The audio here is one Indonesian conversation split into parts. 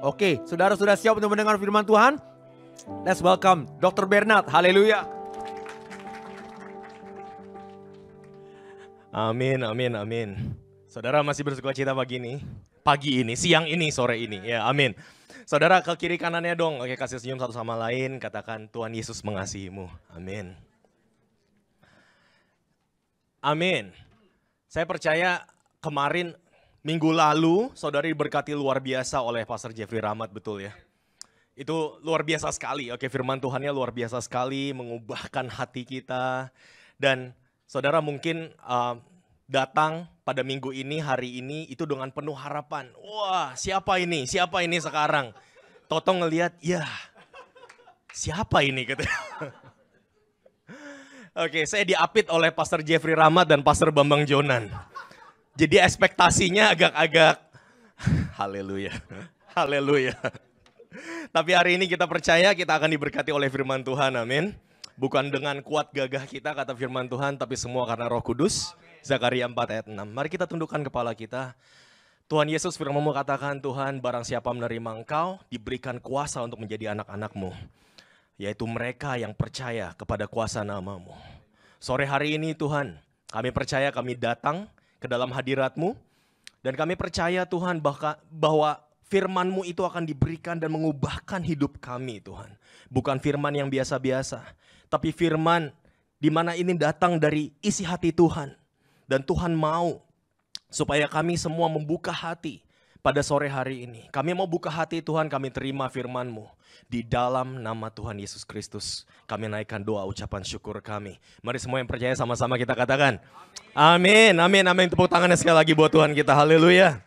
Oke, saudara sudah siap untuk mendengar firman Tuhan? Let's welcome Dr. Bernard. Haleluya. Amin, amin, amin. Saudara masih bersukacita pagi ini, siang ini, sore ini. Ya, amin. Saudara ke kiri kanannya dong. Oke, kasih senyum satu sama lain. Katakan Tuhan Yesus mengasihimu. Amin. Amin. Saya percaya kemarin minggu lalu saudara diberkati luar biasa oleh Pastor Jeffrey Rahmat, betul ya? Itu luar biasa sekali. Oke, firman Tuhannya luar biasa sekali, mengubahkan hati kita. Dan saudara mungkin datang pada minggu ini, hari ini itu dengan penuh harapan. Wah, siapa ini? Siapa ini sekarang? Toto ngelihat, ya siapa ini? Oke, saya diapit oleh Pastor Jeffrey Rahmat dan Pastor Bambang Jonan. Jadi ekspektasinya agak-agak, haleluya, haleluya. Tapi hari ini kita percaya kita akan diberkati oleh firman Tuhan, amin. Bukan dengan kuat gagah kita kata firman Tuhan, tapi semua karena Roh Kudus. Zakaria 4 ayat 6. Mari kita tundukkan kepala kita. Tuhan Yesus firman-Mu katakan, Tuhan barang siapa menerima Engkau, diberikan kuasa untuk menjadi anak-anak-Mu. Yaitu mereka yang percaya kepada kuasa nama-Mu. Sore hari ini Tuhan, kami percaya kami datang ke dalam hadirat-Mu. Dan kami percaya Tuhan bahwa firman-Mu itu akan diberikan dan mengubahkan hidup kami Tuhan. Bukan firman yang biasa-biasa. Tapi firman di mana ini datang dari isi hati Tuhan. Dan Tuhan mau supaya kami semua membuka hati pada sore hari ini. Kami mau buka hati Tuhan, kami terima firman-Mu. Di dalam nama Tuhan Yesus Kristus, kami naikkan doa ucapan syukur kami. Mari semua yang percaya sama-sama kita katakan. Amin, amin, amin. Tepuk tangannya sekali lagi buat Tuhan kita, haleluya.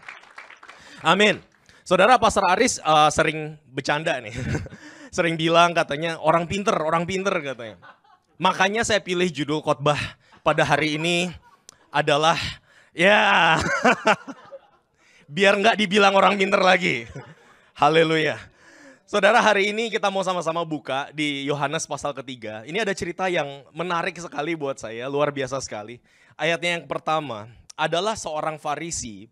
Amin. Saudara Pastor Aris sering bercanda nih. Sering bilang katanya orang pinter katanya. Makanya saya pilih judul khotbah pada hari ini adalah ya biar nggak dibilang orang pinter lagi. Haleluya. Saudara, hari ini kita mau sama-sama buka di Yohanes pasal ketiga. Ini ada cerita yang menarik sekali buat saya, luar biasa sekali. Ayatnya yang pertama adalah seorang Farisi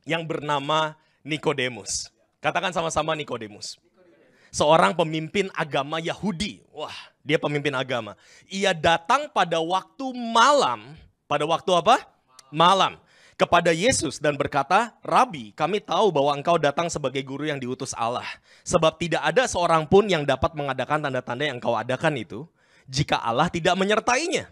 yang bernama Nikodemus. Katakan sama-sama Nikodemus. Seorang pemimpin agama Yahudi. Wah, dia pemimpin agama. Ia datang pada waktu malam. Pada waktu apa? Malam. Kepada Yesus dan berkata, Rabi, kami tahu bahwa engkau datang sebagai guru yang diutus Allah. Sebab tidak ada seorang pun yang dapat mengadakan tanda-tanda yang engkau adakan itu, jika Allah tidak menyertainya.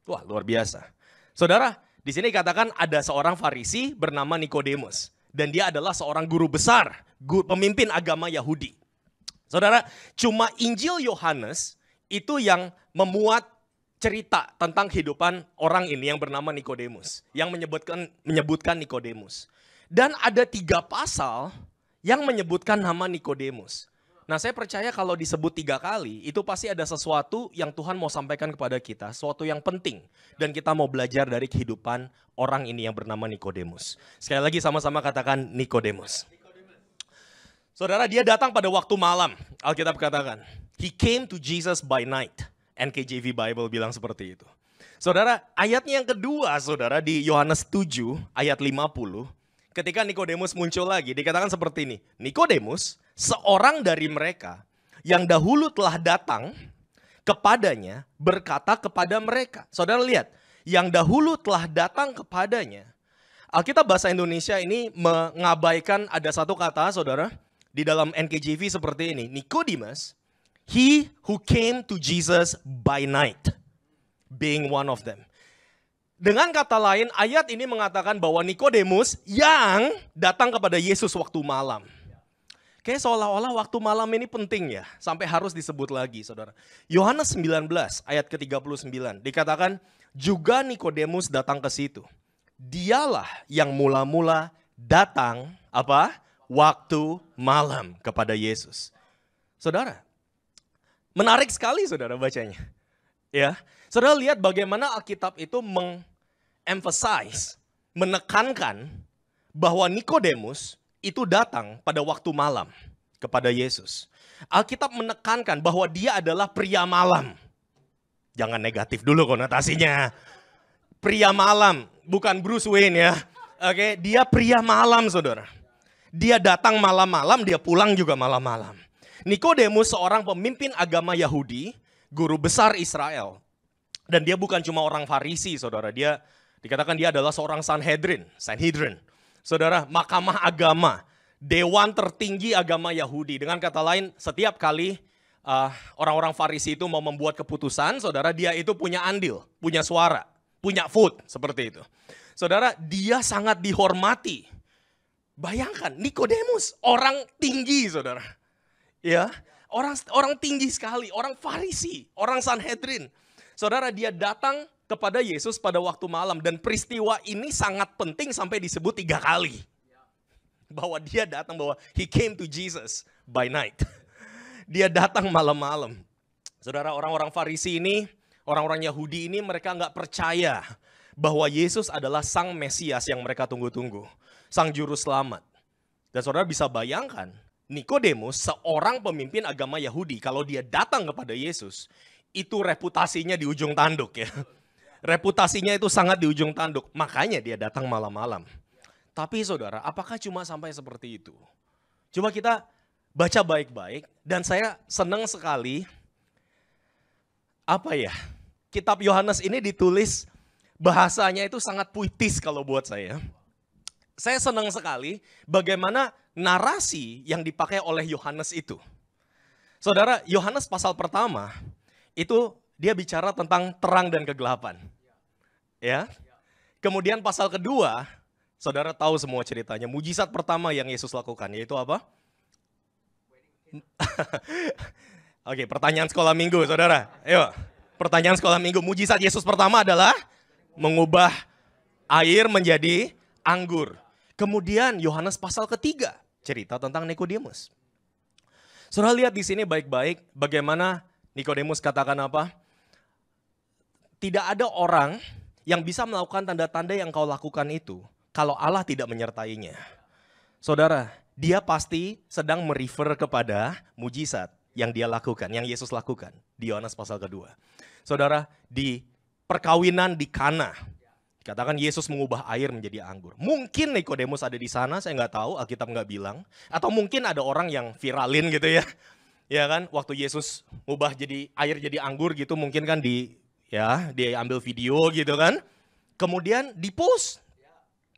Wah, luar biasa. Saudara, di sini katakan ada seorang Farisi bernama Nikodemus. Dan dia adalah seorang guru besar, pemimpin agama Yahudi. Saudara, cuma Injil Yohanes itu yang memuat cerita tentang kehidupan orang ini yang bernama Nikodemus, yang menyebutkan Nikodemus. Dan ada 3 pasal yang menyebutkan nama Nikodemus. Nah, saya percaya kalau disebut 3 kali, itu pasti ada sesuatu yang Tuhan mau sampaikan kepada kita, sesuatu yang penting. Dan kita mau belajar dari kehidupan orang ini yang bernama Nikodemus. Sekali lagi sama-sama katakan Nikodemus. Saudara, dia datang pada waktu malam, Alkitab katakan. He came to Jesus by night. NKJV Bible bilang seperti itu. Saudara, ayatnya yang kedua, saudara, di Yohanes 7 ayat 50. Ketika Nikodemus muncul lagi, dikatakan seperti ini. Nikodemus, seorang dari mereka yang dahulu telah datang kepadanya, berkata kepada mereka. Saudara lihat, yang dahulu telah datang kepadanya. Alkitab bahasa Indonesia ini mengabaikan ada satu kata, saudara, di dalam NKJV seperti ini. Nikodemus, he who came to Jesus by night, being one of them. Dengan kata lain, ayat ini mengatakan bahwa Nikodemus yang datang kepada Yesus waktu malam. Kayak seolah-olah waktu malam ini penting ya, sampai harus disebut lagi, saudara. Yohanes 19 ayat ke-39 dikatakan, juga Nikodemus datang ke situ. Dialah yang mula-mula datang apa? Waktu malam kepada Yesus. Saudara, menarik sekali saudara bacanya. Ya, saudara lihat bagaimana Alkitab itu menekankan bahwa Nikodemus itu datang pada waktu malam kepada Yesus. Alkitab menekankan bahwa dia adalah pria malam. Jangan negatif dulu konotasinya. Pria malam, bukan Bruce Wayne ya. Oke, dia pria malam saudara. Dia datang malam-malam, dia pulang juga malam-malam. Nikodemus seorang pemimpin agama Yahudi, guru besar Israel. Dan dia bukan cuma orang Farisi, saudara. Dia dikatakan dia adalah seorang Sanhedrin. Saudara, mahkamah agama, dewan tertinggi agama Yahudi. Dengan kata lain, setiap kali orang-orang Farisi itu mau membuat keputusan, saudara, dia itu punya andil, punya suara, punya vote, seperti itu. Saudara, dia sangat dihormati. Bayangkan, Nikodemus, orang tinggi, saudara. Ya, orang tinggi sekali, orang Farisi, orang Sanhedrin. Saudara, dia datang kepada Yesus pada waktu malam, dan peristiwa ini sangat penting sampai disebut 3 kali. Bahwa dia datang, bahwa he came to Jesus by night. Dia datang malam-malam. Saudara, orang-orang Farisi ini, orang-orang Yahudi ini, mereka nggak percaya bahwa Yesus adalah Sang Mesias yang mereka tunggu-tunggu. Sang Juru Selamat. Dan saudara bisa bayangkan, Nikodemus seorang pemimpin agama Yahudi, kalau dia datang kepada Yesus, itu reputasinya di ujung tanduk ya. Reputasinya itu sangat di ujung tanduk, makanya dia datang malam-malam. Tapi saudara, apakah cuma sampai seperti itu? Coba kita baca baik-baik, dan saya senang sekali, kitab Yohanes ini ditulis, bahasanya itu sangat puitis kalau buat saya. Saya senang sekali bagaimana narasi yang dipakai oleh Yohanes itu. Saudara, Yohanes pasal pertama, itu dia bicara tentang terang dan kegelapan. Ya. Kemudian pasal kedua, saudara tahu semua ceritanya. Mujizat pertama yang Yesus lakukan, yaitu apa? Oke, pertanyaan sekolah minggu, saudara. Ayo, pertanyaan sekolah minggu. Mujizat Yesus pertama adalah mengubah air menjadi anggur. Kemudian Yohanes pasal ketiga, cerita tentang Nikodemus. Saudara lihat di sini baik-baik bagaimana Nikodemus katakan apa? Tidak ada orang yang bisa melakukan tanda-tanda yang kau lakukan itu kalau Allah tidak menyertainya. Saudara, dia pasti sedang merefer kepada mujizat yang dia lakukan, yang Yesus lakukan di Yohanes pasal kedua. Saudara, di perkawinan di Kana, katakan Yesus mengubah air menjadi anggur. Mungkin Nikodemus ada di sana, saya nggak tahu, Alkitab nggak bilang. Atau mungkin ada orang yang viralin gitu ya. Ya kan, waktu Yesus mengubah jadi air jadi anggur gitu, mungkin kan dia ambil video gitu kan. Kemudian di-post.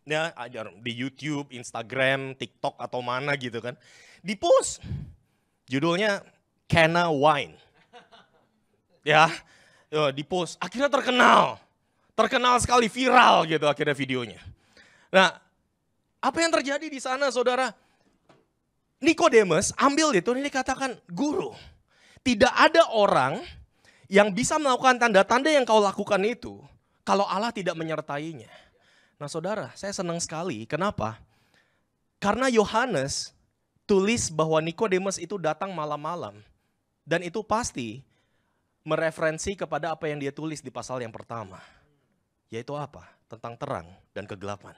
Ya, di YouTube, Instagram, TikTok atau mana gitu kan. Di-post. Judulnya Cana Wine. Ya, di-post. Akhirnya terkenal. Terkenal sekali, viral gitu akhirnya videonya. Nah, apa yang terjadi di sana saudara? Nikodemus ambil itu, ini dikatakan guru. Tidak ada orang yang bisa melakukan tanda-tanda yang kau lakukan itu kalau Allah tidak menyertainya. Nah saudara, saya senang sekali. Kenapa? Karena Yohanes tulis bahwa Nikodemus itu datang malam-malam. Dan itu pasti mereferensi kepada apa yang dia tulis di pasal yang pertama. Yaitu apa? Tentang terang dan kegelapan.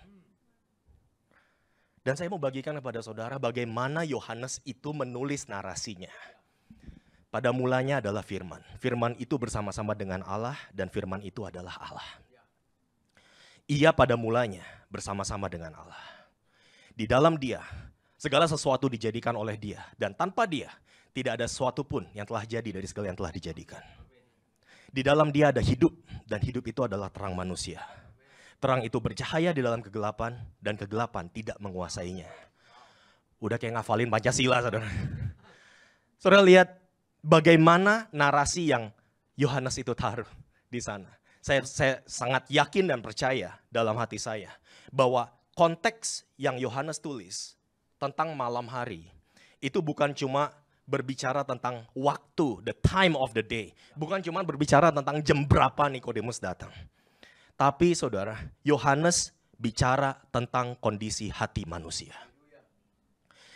Dan saya mau bagikan kepada saudara bagaimana Yohanes itu menulis narasinya. Pada mulanya adalah firman. Firman itu bersama-sama dengan Allah dan firman itu adalah Allah. Ia pada mulanya bersama-sama dengan Allah. Di dalam dia, segala sesuatu dijadikan oleh dia. Dan tanpa dia, tidak ada sesuatu pun yang telah jadi dari segala yang telah dijadikan. Di dalam dia ada hidup, dan hidup itu adalah terang manusia. Terang itu bercahaya di dalam kegelapan, dan kegelapan tidak menguasainya. Udah kayak ngafalin Pancasila, saudara. Saudara lihat bagaimana narasi yang Yohanes itu taruh di sana. Saya sangat yakin dan percaya dalam hati saya bahwa konteks yang Yohanes tulis tentang malam hari itu bukan cuma berbicara tentang waktu, the time of the day. Bukan cuma berbicara tentang jam berapa Nikodemus datang. Tapi saudara, Yohanes bicara tentang kondisi hati manusia.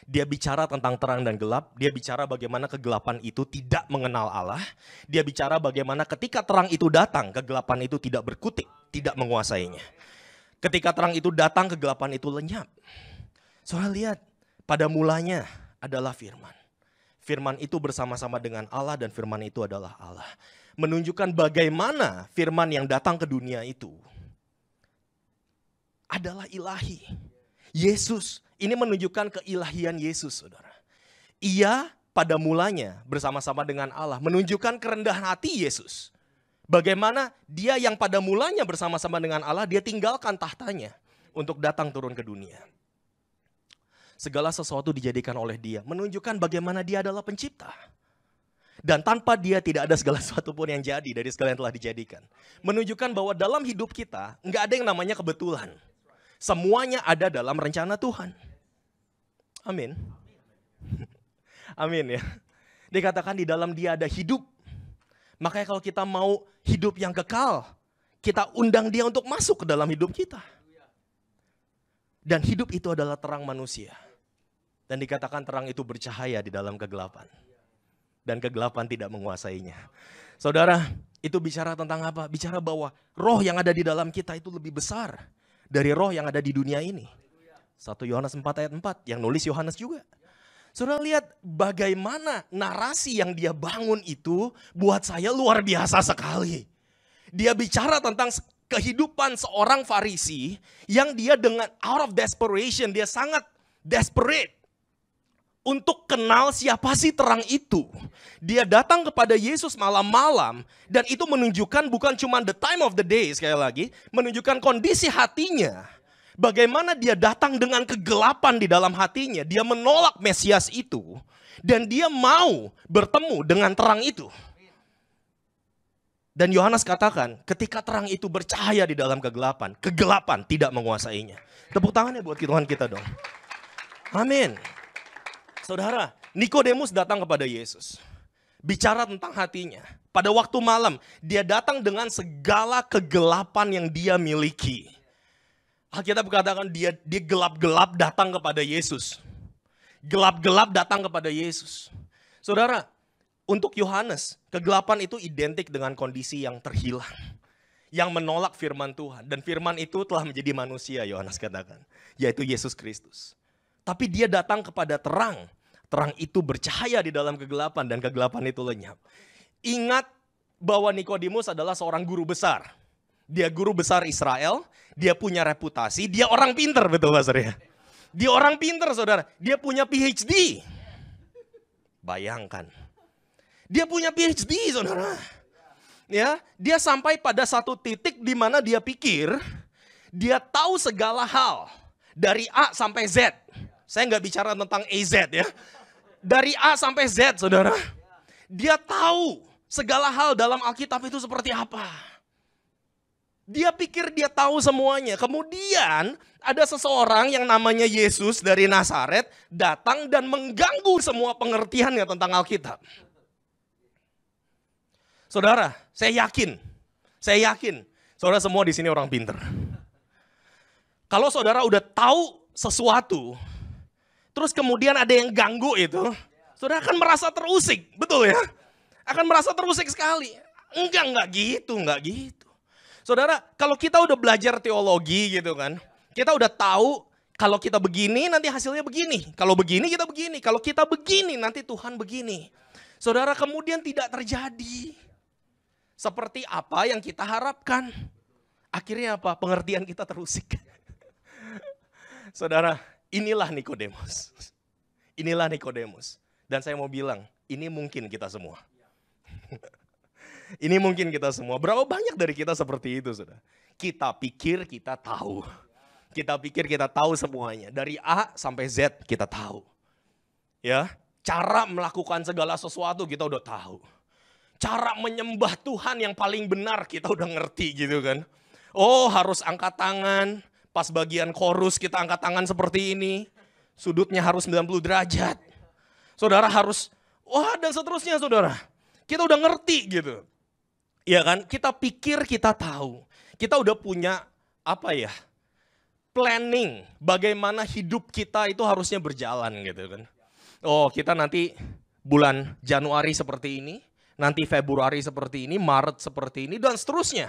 Dia bicara tentang terang dan gelap, dia bicara bagaimana kegelapan itu tidak mengenal Allah. Dia bicara bagaimana ketika terang itu datang, kegelapan itu tidak berkutik, tidak menguasainya. Ketika terang itu datang, kegelapan itu lenyap. Saudara lihat, pada mulanya adalah firman. Firman itu bersama-sama dengan Allah dan firman itu adalah Allah. Menunjukkan bagaimana firman yang datang ke dunia itu adalah ilahi. Yesus Ini menunjukkan keilahian Yesus, saudara. Ia pada mulanya bersama-sama dengan Allah menunjukkan kerendahan hati Yesus. Bagaimana dia yang pada mulanya bersama-sama dengan Allah, dia tinggalkan tahtanya untuk datang turun ke dunia. Segala sesuatu dijadikan oleh dia, menunjukkan bagaimana dia adalah pencipta. Dan tanpa dia tidak ada segala sesuatu pun yang jadi dari segala yang telah dijadikan. Menunjukkan bahwa dalam hidup kita nggak ada yang namanya kebetulan. Semuanya ada dalam rencana Tuhan. Amin. Amin ya. Dikatakan di dalam dia ada hidup. Makanya kalau kita mau hidup yang kekal, kita undang dia untuk masuk ke dalam hidup kita. Dan hidup itu adalah terang manusia. Dan dikatakan terang itu bercahaya di dalam kegelapan. Dan kegelapan tidak menguasainya. Saudara, itu bicara tentang apa? Bicara bahwa roh yang ada di dalam kita itu lebih besar dari roh yang ada di dunia ini. 1 Yohanes 4 ayat 4 yang nulis Yohanes juga. Saudara lihat bagaimana narasi yang dia bangun itu buat saya luar biasa sekali. Dia bicara tentang kehidupan seorang Farisi yang dia dengan out of desperation, dia sangat desperate untuk kenal siapa sih terang itu. Dia datang kepada Yesus malam-malam dan itu menunjukkan bukan cuma the time of the day sekali lagi, menunjukkan kondisi hatinya. Bagaimana dia datang dengan kegelapan di dalam hatinya, dia menolak Mesias itu dan dia mau bertemu dengan terang itu. Dan Yohanes katakan, ketika terang itu bercahaya di dalam kegelapan, kegelapan tidak menguasainya. Tepuk tangannya buat Tuhan kita dong. Amin. Saudara, Nikodemus datang kepada Yesus. Bicara tentang hatinya. Pada waktu malam, dia datang dengan segala kegelapan yang dia miliki. Alkitab katakan dia gelap-gelap datang kepada Yesus. Gelap-gelap datang kepada Yesus. Saudara, untuk Yohanes, kegelapan itu identik dengan kondisi yang terhilang. Yang menolak firman Tuhan. Dan firman itu telah menjadi manusia, Yohanes katakan. Yaitu Yesus Kristus. Tapi dia datang kepada terang. Terang itu bercahaya di dalam kegelapan dan kegelapan itu lenyap. Ingat bahwa Nikodemus adalah seorang guru besar. Dia guru besar Israel, dia punya reputasi, dia orang pinter, betul Pastor ya? Dia orang pinter saudara, dia punya PhD. Bayangkan. Dia punya PhD saudara. Ya, dia sampai pada satu titik di mana dia pikir, dia tahu segala hal. Dari A sampai Z. Saya nggak bicara tentang AZ ya. Dari A sampai Z saudara. Dia tahu segala hal dalam Alkitab itu seperti apa. Dia pikir dia tahu semuanya. Kemudian ada seseorang yang namanya Yesus dari Nazaret datang dan mengganggu semua pengertiannya tentang Alkitab. Saudara, saya yakin, saudara semua di sini orang pinter. Kalau saudara udah tahu sesuatu, terus kemudian ada yang ganggu itu, saudara akan merasa terusik, betul ya? Akan merasa terusik sekali. Enggak gitu. Saudara, kalau kita udah belajar teologi gitu kan, kita udah tahu kalau kita begini nanti hasilnya begini. Kalau begini kita begini, kalau kita begini nanti Tuhan begini. Saudara, kemudian tidak terjadi seperti apa yang kita harapkan. Akhirnya apa? Pengertian kita terusik. Saudara, inilah Nikodemus. Inilah Nikodemus. Dan saya mau bilang, ini mungkin kita semua. Ini mungkin kita semua. Berapa banyak dari kita seperti itu, saudara? Kita pikir kita tahu. Kita pikir kita tahu semuanya. Dari A sampai Z kita tahu. Ya, cara melakukan segala sesuatu kita udah tahu. Cara menyembah Tuhan yang paling benar kita udah ngerti gitu kan. Oh, harus angkat tangan. Pas bagian chorus kita angkat tangan seperti ini. Sudutnya harus 90 derajat. Saudara harus, wah dan seterusnya saudara. Kita udah ngerti gitu. Ya kan, kita pikir kita tahu. Kita udah punya planning bagaimana hidup kita itu harusnya berjalan gitu kan. Oh, kita nanti bulan Januari seperti ini, nanti Februari seperti ini, Maret seperti ini dan seterusnya.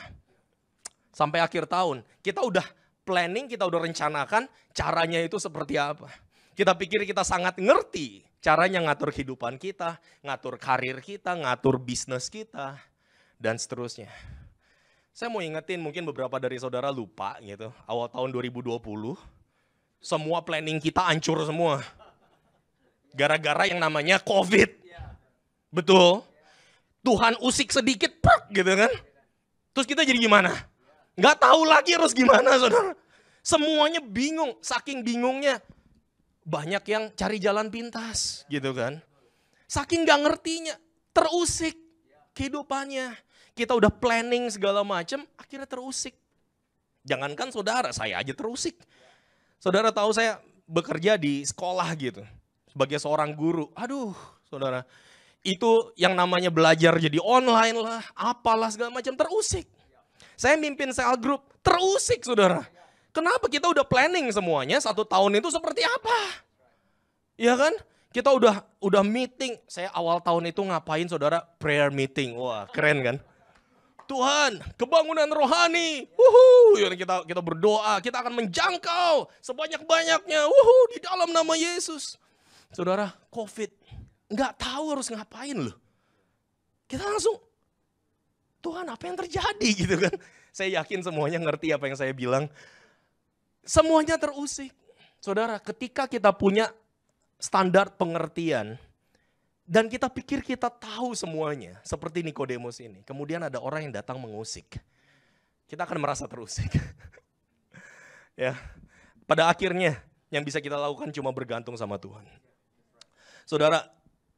Sampai akhir tahun, kita udah planning, kita udah rencanakan caranya itu seperti apa. Kita pikir kita sangat ngerti caranya ngatur kehidupan kita, ngatur karir kita, ngatur bisnis kita. Dan seterusnya. Saya mau ingetin mungkin beberapa dari saudara lupa gitu. Awal tahun 2020, semua planning kita hancur semua. Gara-gara yang namanya COVID. Betul. Tuhan usik sedikit, gitu kan. Terus kita jadi gimana? Nggak tahu lagi harus gimana, saudara. Semuanya bingung, saking bingungnya. Banyak yang cari jalan pintas, gitu kan. Saking nggak ngertinya, terusik kehidupannya. Kita udah planning segala macam, akhirnya terusik. Jangankan saudara, saya aja terusik. Saudara tahu saya bekerja di sekolah gitu. Sebagai seorang guru. Aduh, saudara. Itu yang namanya belajar jadi online lah, apalah segala macam, terusik. Saya mimpin sel group, terusik saudara. Kenapa? Kita udah planning semuanya, 1 tahun itu seperti apa. Iya kan? Kita udah meeting. Saya awal tahun itu ngapain saudara? Prayer meeting. Wah keren kan? Tuhan, kebangunan rohani. Kita berdoa, kita akan menjangkau sebanyak-banyaknya. Di dalam nama Yesus. Saudara, COVID. Nggak tahu harus ngapain loh. Kita langsung, Tuhan apa yang terjadi gitu kan. Saya yakin semuanya ngerti apa yang saya bilang. Semuanya terusik. Saudara, ketika kita punya standar pengertian, dan kita pikir kita tahu semuanya, seperti Nikodemus ini. Kemudian ada orang yang datang mengusik. Kita akan merasa terusik. Ya, pada akhirnya yang bisa kita lakukan cuma bergantung sama Tuhan. Saudara,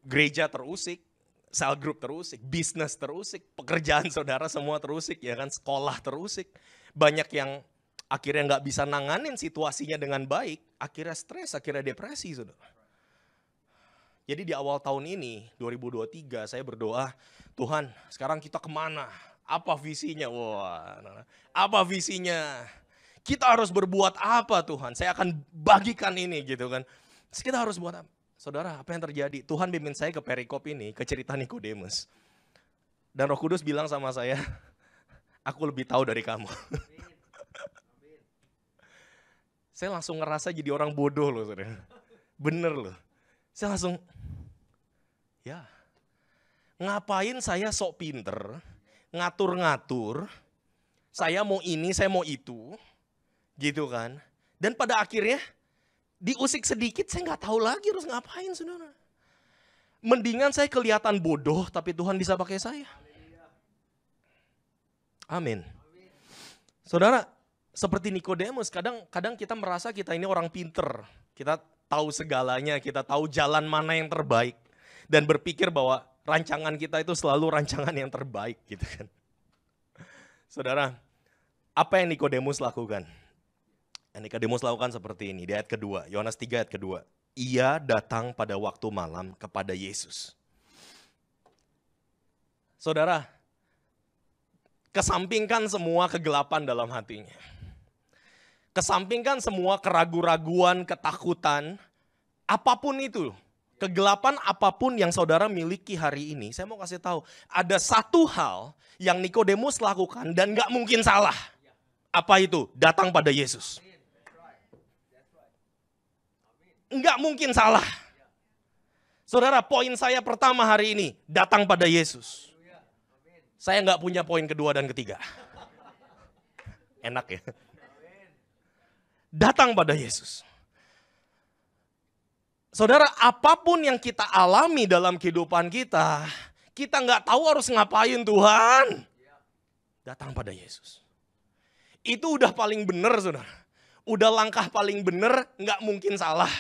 gereja terusik, cell group terusik, bisnis terusik, pekerjaan saudara semua terusik, ya kan, sekolah terusik. Banyak yang akhirnya nggak bisa nanganin situasinya dengan baik, akhirnya stres, akhirnya depresi, saudara. Jadi di awal tahun ini, 2023, saya berdoa, Tuhan sekarang kita kemana? Apa visinya? Wah, apa visinya? Kita harus berbuat apa Tuhan? Saya akan bagikan ini gitu kan. Terus kita harus buat apa? Saudara, apa yang terjadi? Tuhan bimbing saya ke perikop ini, ke cerita Nikodemus. Dan Roh Kudus bilang sama saya, aku lebih tahu dari kamu. Saya langsung ngerasa jadi orang bodoh loh, saudara. Bener loh. Saya langsung, ya, ngapain saya sok pinter, ngatur-ngatur, saya mau ini, saya mau itu, gitu kan. Dan pada akhirnya, diusik sedikit, saya nggak tahu lagi harus ngapain, saudara. Mendingan saya kelihatan bodoh, tapi Tuhan bisa pakai saya. Amin. Saudara, seperti Nikodemus, kadang kita merasa kita ini orang pinter. Kita tahu segalanya, kita tahu jalan mana yang terbaik. Dan berpikir bahwa rancangan kita itu selalu rancangan yang terbaik gitu kan. Saudara, apa yang Nikodemus lakukan? Yang Nikodemus lakukan seperti ini, di ayat kedua, Yohanes 3 ayat kedua. Ia datang pada waktu malam kepada Yesus. Saudara, kesampingkan semua kegelapan dalam hatinya. Kesampingkan semua keraguan-raguan, ketakutan, apapun itu. Kegelapan apapun yang saudara miliki hari ini, saya mau kasih tahu, ada satu hal yang Nikodemus lakukan dan gak mungkin salah. Apa itu? Datang pada Yesus. Nggak mungkin salah. Saudara, poin saya pertama hari ini, datang pada Yesus. Saya nggak punya poin kedua dan ketiga. Enak ya. Datang pada Yesus. Saudara, apapun yang kita alami dalam kehidupan kita nggak tahu harus ngapain Tuhan. Datang pada Yesus. Itu udah paling benar, saudara. Udah langkah paling benar, nggak mungkin salah.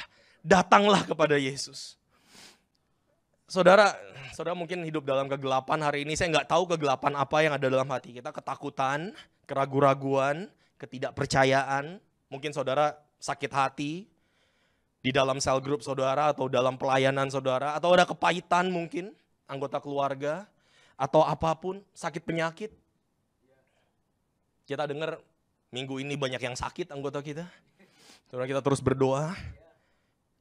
Datanglah kepada Yesus. Saudara mungkin hidup dalam kegelapan hari ini. Saya nggak tahu kegelapan apa yang ada dalam hati kita. Ketakutan, keraguan-raguan, ketidakpercayaan. Mungkin saudara sakit hati di dalam cell group saudara atau dalam pelayanan saudara. Atau ada kepahitan mungkin, anggota keluarga. Atau apapun, sakit penyakit. Kita dengar minggu ini banyak yang sakit anggota kita. Saudara, kita terus berdoa.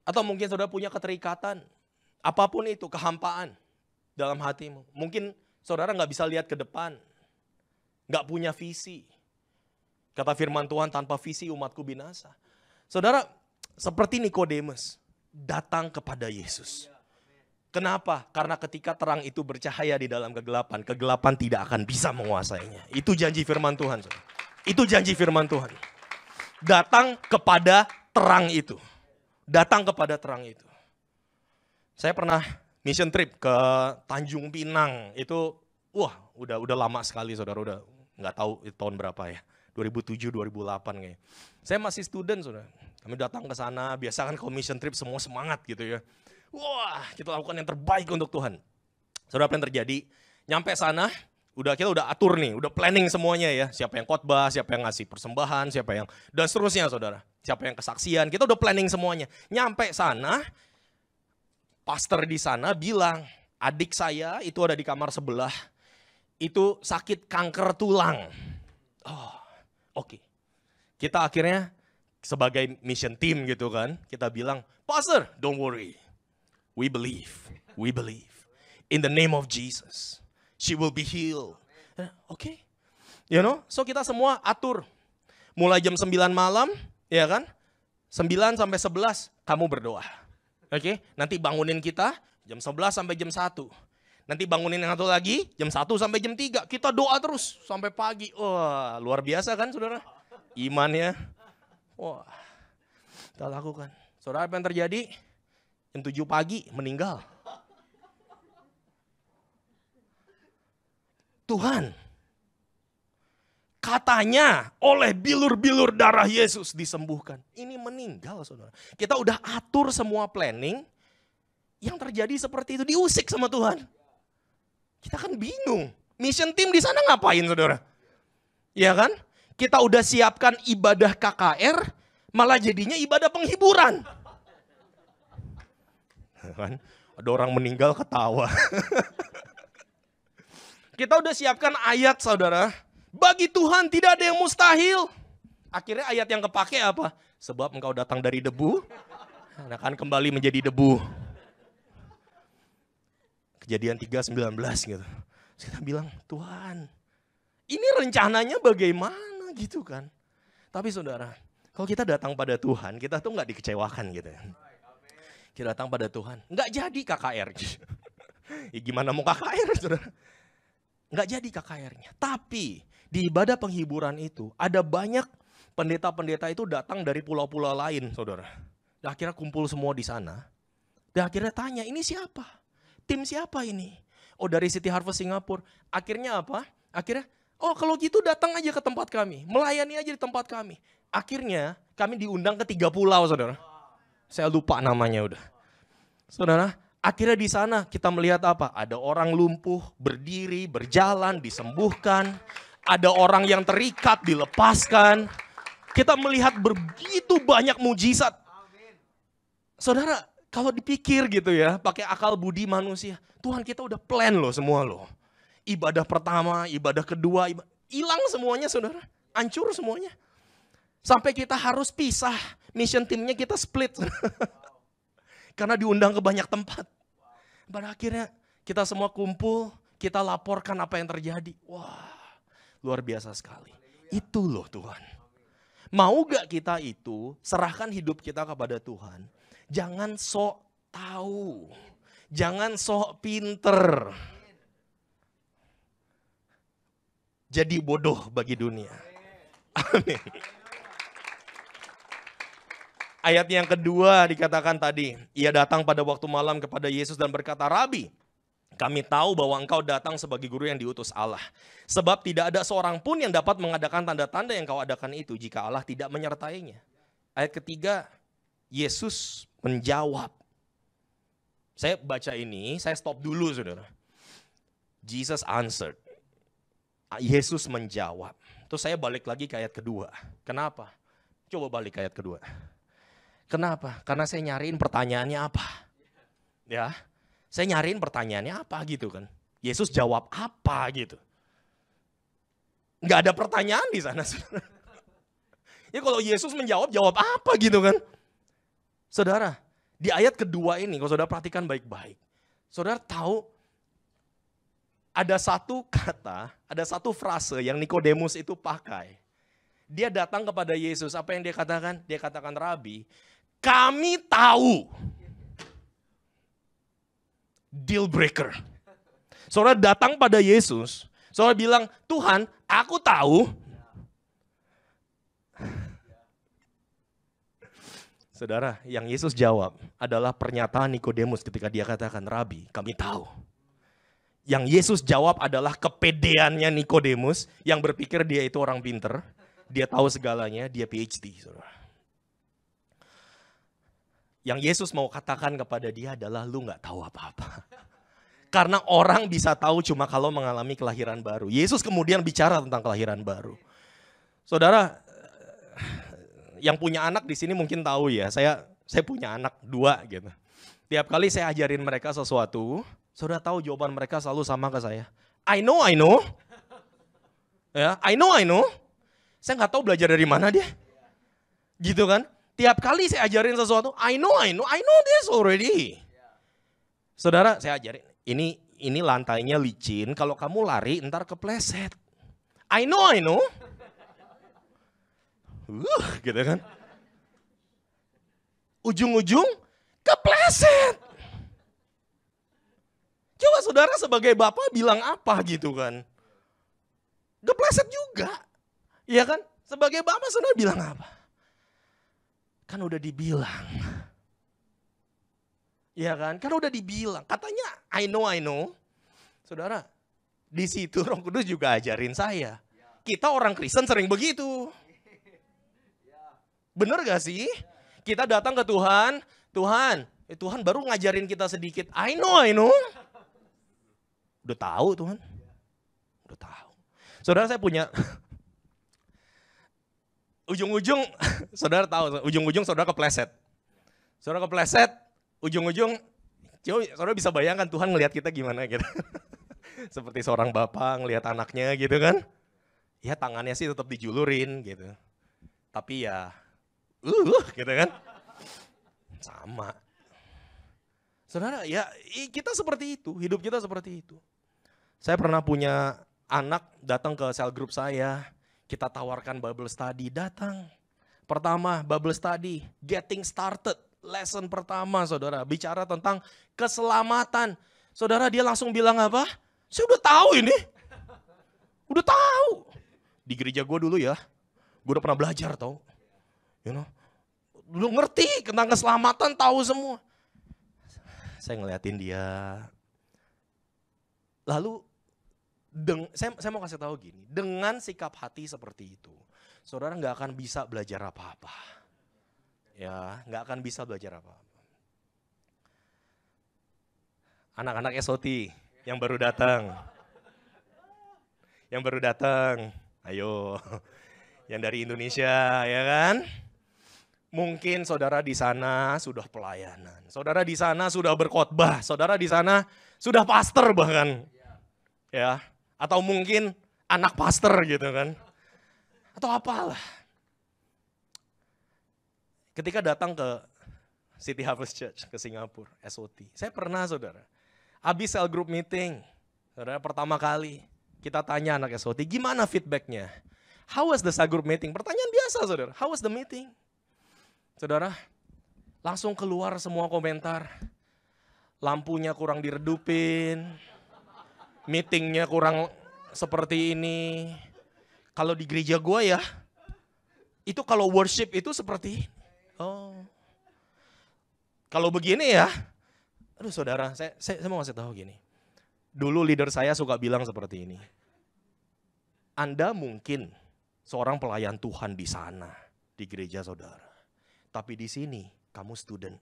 Atau mungkin saudara punya keterikatan. Apapun itu, kehampaan dalam hatimu. Mungkin saudara gak bisa lihat ke depan. Gak punya visi. Kata firman Tuhan, tanpa visi umatku binasa. Saudara, seperti Nikodemus, datang kepada Yesus. Kenapa? Karena ketika terang itu bercahaya di dalam kegelapan, kegelapan tidak akan bisa menguasainya. Itu janji firman Tuhan. Saudara. Itu janji firman Tuhan. Datang kepada terang itu. Datang kepada terang itu. Saya pernah mission trip ke Tanjung Pinang. Itu udah lama sekali saudara, udah nggak tahu itu tahun berapa ya. 2007, 2008 kayaknya. Saya masih student saudara. Kami datang ke sana, biasa kan kalau mission trip semua semangat gitu ya. Wah, kita lakukan yang terbaik untuk Tuhan. Saudara, apa yang terjadi? Nyampe sana, kita udah atur nih, udah planning semuanya ya. Siapa yang khotbah, siapa yang ngasih persembahan, siapa yang dan seterusnya saudara. Siapa yang kesaksian, kita udah planning semuanya. Nyampe sana, pastor di sana bilang, adik saya itu ada di kamar sebelah, itu sakit kanker tulang. Oh, oke. Kita akhirnya sebagai mission team gitu kan, kita bilang, Pastor, don't worry. We believe. In the name of Jesus, she will be healed. Oke. So kita semua atur. Mulai jam 9 malam, ya kan? 9 sampai 11, kamu berdoa. Oke, nanti bangunin kita jam 11 sampai jam 1. Nanti bangunin yang satu lagi jam 1 sampai jam 3. Kita doa terus sampai pagi. Wah, luar biasa kan saudara? Imannya. Wah, kita lakukan. Saudara, apa yang terjadi? Jam 7 pagi meninggal. Tuhan, katanya oleh bilur-bilur darah Yesus disembuhkan. Ini meninggal saudara. Kita udah atur semua planning. Yang terjadi seperti itu diusik sama Tuhan. Kita kan bingung. Mission team di sana ngapain saudara? Ya kan? Kita udah siapkan ibadah KKR, malah jadinya ibadah penghiburan. Kan? Ada orang meninggal ketawa. Kita udah siapkan ayat saudara. Bagi Tuhan tidak ada yang mustahil. Akhirnya ayat yang kepake apa? Sebab engkau datang dari debu, akan kembali menjadi debu. Kejadian 3:19 gitu. Kita bilang, Tuhan, ini rencananya bagaimana gitu kan. Tapi saudara, kalau kita datang pada Tuhan, kita tuh gak dikecewakan gitu ya. Kita datang pada Tuhan, gak jadi KKR. Ya gimana mau KKR saudara? Gak jadi KKR-nya. Tapi di ibadah penghiburan itu ada banyak pendeta-pendeta itu datang dari pulau-pulau lain saudara. Dan akhirnya kumpul semua di sana. Dan akhirnya tanya, ini siapa? Tim siapa ini? Oh, dari City Harvest Singapura. Akhirnya apa? Akhirnya, oh kalau gitu datang aja ke tempat kami. Melayani aja di tempat kami. Akhirnya kami diundang ke 3 pulau saudara. Saya lupa namanya udah. Saudara, akhirnya di sana kita melihat apa? Ada orang lumpuh, berdiri, berjalan, disembuhkan. Ada orang yang terikat, dilepaskan. Kita melihat begitu banyak mujizat. Saudara, kalau dipikir gitu ya, pakai akal budi manusia. Tuhan, kita udah plan loh semua loh. Ibadah pertama, ibadah kedua, hilang semuanya saudara. Hancur semuanya. Sampai kita harus pisah. Mission timnya kita split. Karena diundang ke banyak tempat. Pada akhirnya kita semua kumpul, kita laporkan apa yang terjadi. Wah, luar biasa sekali. Itu loh Tuhan. Mau gak kita itu serahkan hidup kita kepada Tuhan. Jangan sok tahu. Jangan sok pinter. Jadi bodoh bagi dunia. Amin. Ayat yang kedua dikatakan tadi, ia datang pada waktu malam kepada Yesus dan berkata, Rabi, kami tahu bahwa engkau datang sebagai guru yang diutus Allah. Sebab tidak ada seorang pun yang dapat mengadakan tanda-tanda yang kau adakan itu jika Allah tidak menyertainya. Ayat ketiga, Yesus menjawab. Saya baca ini, saya stop dulu saudara. Jesus answered. Yesus menjawab. Terus saya balik lagi ke ayat kedua. Kenapa? Coba balik ke ayat kedua. Kenapa? Karena saya nyariin pertanyaannya apa. Ya, saya nyariin pertanyaannya apa gitu kan. Yesus jawab apa gitu. Nggak ada pertanyaan di sana. Ya kalau Yesus menjawab, jawab apa gitu kan. Saudara, di ayat kedua ini, kalau saudara perhatikan baik-baik. Saudara tahu ada satu kata, ada satu frase yang Nikodemus itu pakai. Dia datang kepada Yesus, apa yang dia katakan? Dia katakan, Rabi, kami tahu. Deal breaker. Saudara datang pada Yesus, saudara bilang, Tuhan, aku tahu. Saudara, yang Yesus jawab adalah pernyataan Nikodemus ketika dia katakan, "Rabi, kami tahu." Yang Yesus jawab adalah kepedeannya Nikodemus yang berpikir dia itu orang pinter, dia tahu segalanya, dia PhD, saudara. Yang Yesus mau katakan kepada dia adalah, lu gak tahu apa-apa. Karena orang bisa tahu cuma kalau mengalami kelahiran baru. Yesus kemudian bicara tentang kelahiran baru. Saudara, yang punya anak di sini mungkin tahu ya, saya punya anak 2 gitu. Tiap kali saya ajarin mereka sesuatu, saudara tahu jawaban mereka selalu sama ke saya. I know. Ya, I know. Saya nggak tahu belajar dari mana dia. Gitu kan? Tiap kali saya ajarin sesuatu, I know this already. Saudara, saya ajarin, ini lantainya licin, kalau kamu lari ntar kepleset. I know. Gitu kan. Ujung-ujung kepleset. Coba saudara sebagai bapak bilang apa gitu kan. Kepleset juga. Iya kan? Sebagai bapak saudara bilang apa? Kan udah dibilang. Iya kan? Kan udah dibilang. Katanya I know. Saudara, di situ Roh Kudus juga ajarin saya. Kita orang Kristen sering begitu. Bener gak sih? Kita datang ke Tuhan, Tuhan baru ngajarin kita sedikit. I know. Udah tahu Tuhan. Udah tahu. Saudara saya punya, ujung-ujung, saudara tahu, ujung-ujung saudara kepleset. Saudara kepleset, ujung-ujung, saudara bisa bayangkan Tuhan ngelihat kita gimana gitu. Seperti seorang bapak ngelihat anaknya gitu kan. Ya tangannya sih tetap dijulurin gitu. Tapi ya, gitu kan. Sama. Saudara, ya kita seperti itu, hidup kita seperti itu. Saya pernah punya anak datang ke sel grup saya, kita tawarkan Bible study, datang. Pertama, Bible study, getting started, lesson pertama saudara, bicara tentang keselamatan. Saudara dia langsung bilang apa? Saya udah tahu ini, udah tahu. Di gereja gue dulu ya, gue udah pernah belajar tau. Dulu ngerti tentang keselamatan, tahu semua. Saya ngeliatin dia. Lalu saya mau kasih tahu gini, dengan sikap hati seperti itu, saudara nggak akan bisa belajar apa-apa. Ya, nggak akan bisa belajar apa-apa. Anak-anak SOT yang baru datang. Ayo. Yang dari Indonesia, ya kan? Mungkin saudara di sana sudah pelayanan, saudara di sana sudah berkhotbah, saudara di sana sudah pastor bahkan, ya, atau mungkin anak pastor gitu kan, atau apalah. Ketika datang ke City Harvest Church ke Singapura, SOT, saya pernah saudara, habis cell group meeting, saudara pertama kali kita tanya anak SOT, gimana feedbacknya? How was the cell group meeting? Pertanyaan biasa saudara, how was the meeting? Saudara, langsung keluar semua komentar. Lampunya kurang diredupin, meetingnya kurang seperti ini. Kalau di gereja gue ya, itu kalau worship itu seperti ini. Oh. Kalau begini ya, aduh saudara, saya mau kasih tahu gini. Dulu leader saya suka bilang seperti ini. Anda mungkin seorang pelayan Tuhan di sana, di gereja saudara. Tapi di sini kamu student.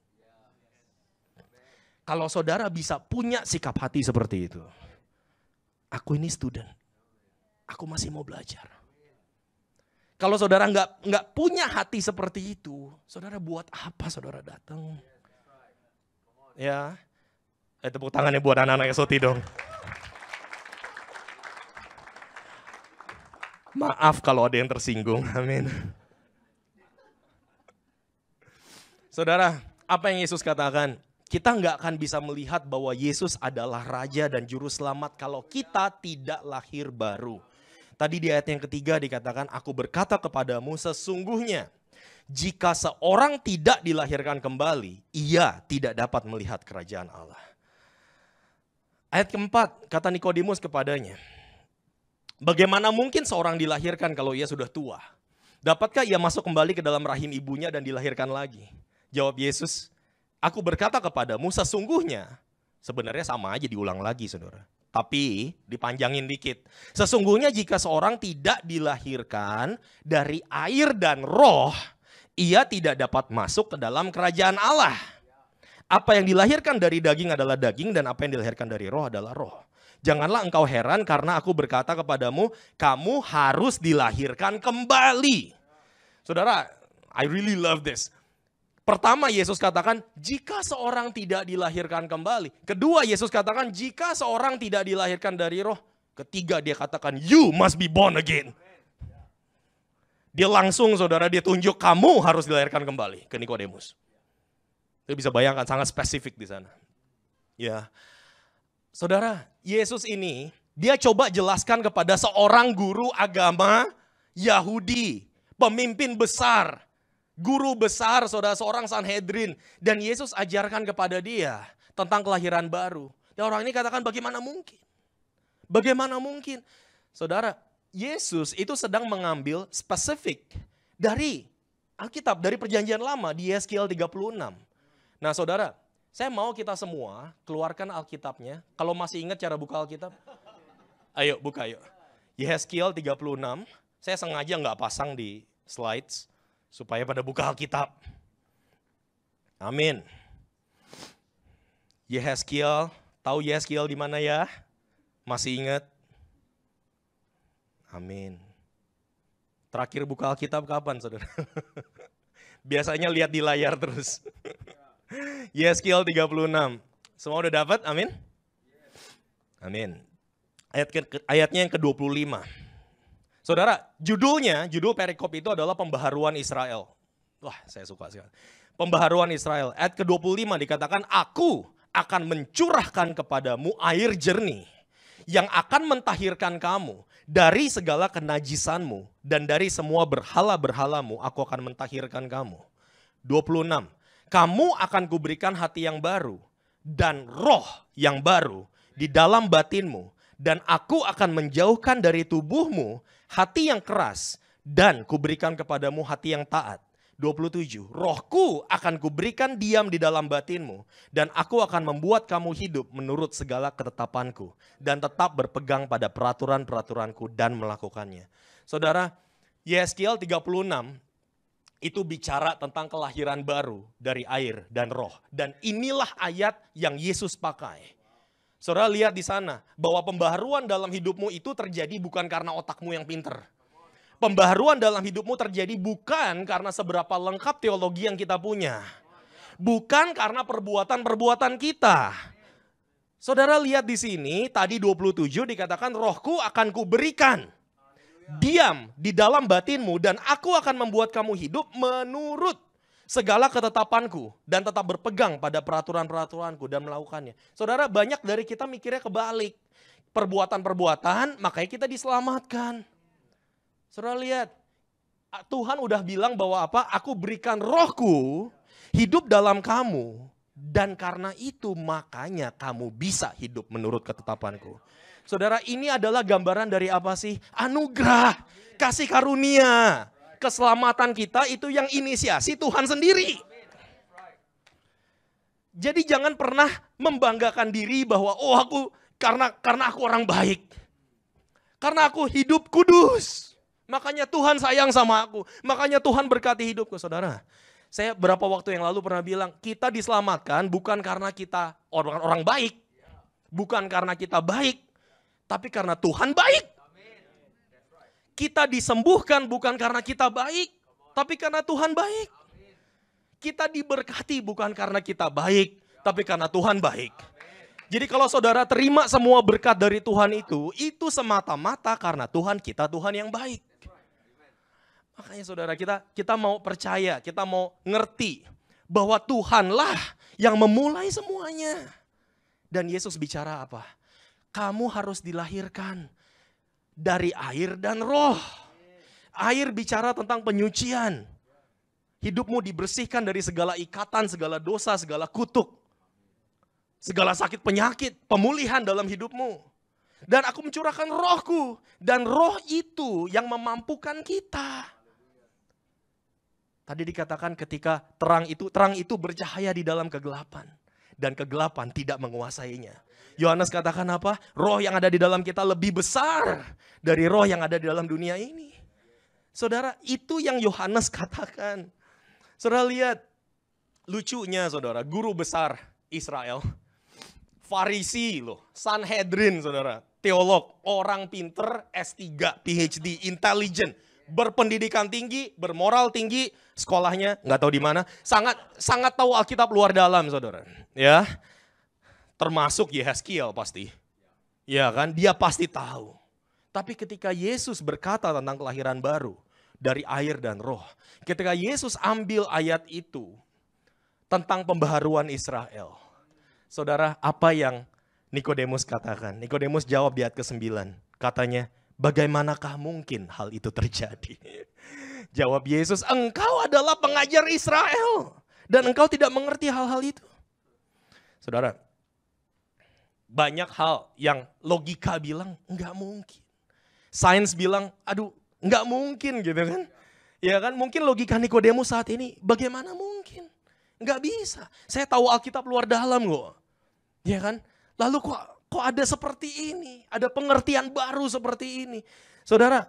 Kalau saudara bisa punya sikap hati seperti itu. Aku ini student. Aku masih mau belajar. Kalau saudara nggak punya hati seperti itu, saudara buat apa saudara datang? Ya, tepuk tangannya buat anak-anak SOT dong. Maaf kalau ada yang tersinggung, amin. Saudara, apa yang Yesus katakan? Kita nggak akan bisa melihat bahwa Yesus adalah Raja dan Juru Selamat kalau kita tidak lahir baru. Tadi di ayat yang ketiga dikatakan, aku berkata kepadamu sesungguhnya, jika seorang tidak dilahirkan kembali, ia tidak dapat melihat kerajaan Allah. Ayat keempat, kata Nikodemus kepadanya, bagaimana mungkin seorang dilahirkan kalau ia sudah tua? Dapatkah ia masuk kembali ke dalam rahim ibunya dan dilahirkan lagi? Jawab Yesus, aku berkata kepadamu sesungguhnya, sebenarnya sama aja diulang lagi saudara. Tapi dipanjangin dikit. Sesungguhnya jika seorang tidak dilahirkan dari air dan roh, ia tidak dapat masuk ke dalam kerajaan Allah. Apa yang dilahirkan dari daging adalah daging dan apa yang dilahirkan dari roh adalah roh. Janganlah engkau heran karena aku berkata kepadamu, kamu harus dilahirkan kembali. Saudara, I really love this. Pertama Yesus katakan, jika seorang tidak dilahirkan kembali. Kedua Yesus katakan, jika seorang tidak dilahirkan dari roh. Ketiga dia katakan, you must be born again. Dia langsung saudara, dia tunjuk kamu harus dilahirkan kembali ke Nikodemus. Kita bisa bayangkan sangat spesifik di sana. Ya, saudara, Yesus ini dia coba jelaskan kepada seorang guru agama Yahudi, pemimpin besar. Guru besar, saudara, seorang Sanhedrin. Dan Yesus ajarkan kepada dia tentang kelahiran baru. Dan orang ini katakan bagaimana mungkin? Bagaimana mungkin? Saudara, Yesus itu sedang mengambil spesifik dari Alkitab, dari perjanjian lama di Yeskiel 36. Nah saudara, saya mau kita semua keluarkan Alkitabnya. Kalau masih ingat cara buka Alkitab? Ayo buka yuk. Yeskiel 36, saya sengaja nggak pasang di slides. Supaya pada buka Alkitab. Amin. Yeskiel, tahu Yeskiel di mana ya? Masih ingat? Amin. Terakhir buka Alkitab kapan, saudara? Biasanya lihat di layar terus. Yeskiel 36. Semua udah dapat? Amin. Amin. Ayatnya yang ke-25. Saudara, judul perikop itu adalah pembaharuan Israel. Wah, saya suka sekali. Pembaharuan Israel. Ayat ke-25 dikatakan, aku akan mencurahkan kepadamu air jernih yang akan mentahirkan kamu dari segala kenajisanmu dan dari semua berhala-berhalamu aku akan mentahirkan kamu. 26. Kamu akan kuberikan hati yang baru dan roh yang baru di dalam batinmu dan aku akan menjauhkan dari tubuhmu hati yang keras dan kuberikan kepadamu hati yang taat. 27. Rohku akan kuberikan diam di dalam batinmu dan aku akan membuat kamu hidup menurut segala ketetapanku dan tetap berpegang pada peraturan-peraturanku dan melakukannya. Saudara, Yeskiel 36 itu bicara tentang kelahiran baru dari air dan roh. Dan inilah ayat yang Yesus pakai. Saudara lihat di sana bahwa pembaharuan dalam hidupmu itu terjadi bukan karena otakmu yang pinter. Pembaharuan dalam hidupmu terjadi bukan karena seberapa lengkap teologi yang kita punya. Bukan karena perbuatan-perbuatan kita. Saudara lihat di sini, tadi 27 dikatakan rohku akan kuberikan. Diam di dalam batinmu dan aku akan membuat kamu hidup menurut segala ketetapanku dan tetap berpegang pada peraturan-peraturanku dan melakukannya. Saudara, banyak dari kita mikirnya kebalik. Perbuatan-perbuatan, makanya kita diselamatkan. Saudara lihat, Tuhan udah bilang bahwa apa? Aku berikan rohku hidup dalam kamu. Dan karena itu makanya kamu bisa hidup menurut ketetapanku. Saudara, ini adalah gambaran dari apa sih? Anugerah, kasih karunia. Keselamatan kita itu yang inisiasi Tuhan sendiri. Jadi jangan pernah membanggakan diri bahwa oh aku karena aku orang baik. Karena aku hidup kudus. Makanya Tuhan sayang sama aku. Makanya Tuhan berkati hidupku. Saudara, saya berapa waktu yang lalu pernah bilang, kita diselamatkan bukan karena kita orang baik. Bukan karena kita baik. Tapi karena Tuhan baik. Kita disembuhkan bukan karena kita baik. Tapi karena Tuhan baik. Kita diberkati bukan karena kita baik. Tapi karena Tuhan baik. Jadi kalau saudara terima semua berkat dari Tuhan itu semata-mata karena Tuhan kita Tuhan yang baik. Makanya saudara kita mau percaya, kita mau ngerti bahwa Tuhanlah yang memulai semuanya. Dan Yesus bicara apa? Kamu harus dilahirkan dari air dan roh. Air bicara tentang penyucian. Hidupmu dibersihkan dari segala ikatan, segala dosa, segala kutuk. Segala sakit penyakit, pemulihan dalam hidupmu. Dan aku mencurahkan rohku. Dan roh itu yang memampukan kita. Tadi dikatakan ketika terang itu bercahaya di dalam kegelapan. Dan kegelapan tidak menguasainya. Yohanes katakan apa? Roh yang ada di dalam kita lebih besar dari roh yang ada di dalam dunia ini. Saudara, itu yang Yohanes katakan. Saudara lihat, lucunya saudara, guru besar Israel, Farisi loh, Sanhedrin saudara, teolog, orang pinter, S3, PhD, intelligent, berpendidikan tinggi, bermoral tinggi, sekolahnya nggak tahu di mana, sangat tahu Alkitab luar dalam saudara. Ya, termasuk Yehezkiel pasti. Ya kan, dia pasti tahu. Tapi ketika Yesus berkata tentang kelahiran baru dari air dan roh, ketika Yesus ambil ayat itu tentang pembaharuan Israel, saudara, apa yang Nikodemus katakan? Nikodemus jawab di ayat ke-9, katanya, bagaimanakah mungkin hal itu terjadi? Jawab Yesus, engkau adalah pengajar Israel dan engkau tidak mengerti hal-hal itu. Saudara, banyak hal yang logika bilang enggak mungkin. Sains bilang, aduh enggak mungkin gitu kan. Ya kan, mungkin logika Nikodemus saat ini, bagaimana mungkin? Enggak bisa. Saya tahu Alkitab luar dalam kok. Ya kan, lalu kok ada seperti ini, ada pengertian baru seperti ini. Saudara,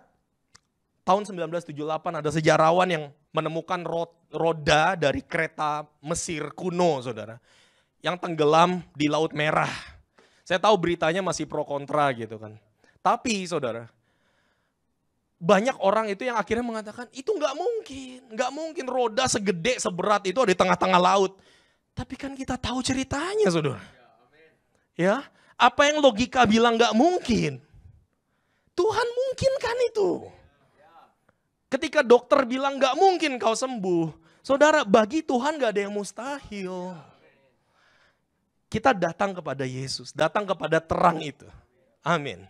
tahun 1978 ada sejarawan yang menemukan roda dari kereta Mesir kuno, saudara. Yang tenggelam di Laut Merah. Saya tahu beritanya masih pro kontra gitu kan. Tapi saudara, banyak orang itu yang akhirnya mengatakan, itu nggak mungkin roda segede, seberat itu ada di tengah-tengah laut. Tapi kan kita tahu ceritanya saudara. Ya, apa yang logika bilang nggak mungkin, Tuhan mungkinkan itu. Ketika dokter bilang nggak mungkin kau sembuh, saudara, bagi Tuhan nggak ada yang mustahil. Kita datang kepada Yesus, datang kepada terang itu. Amin.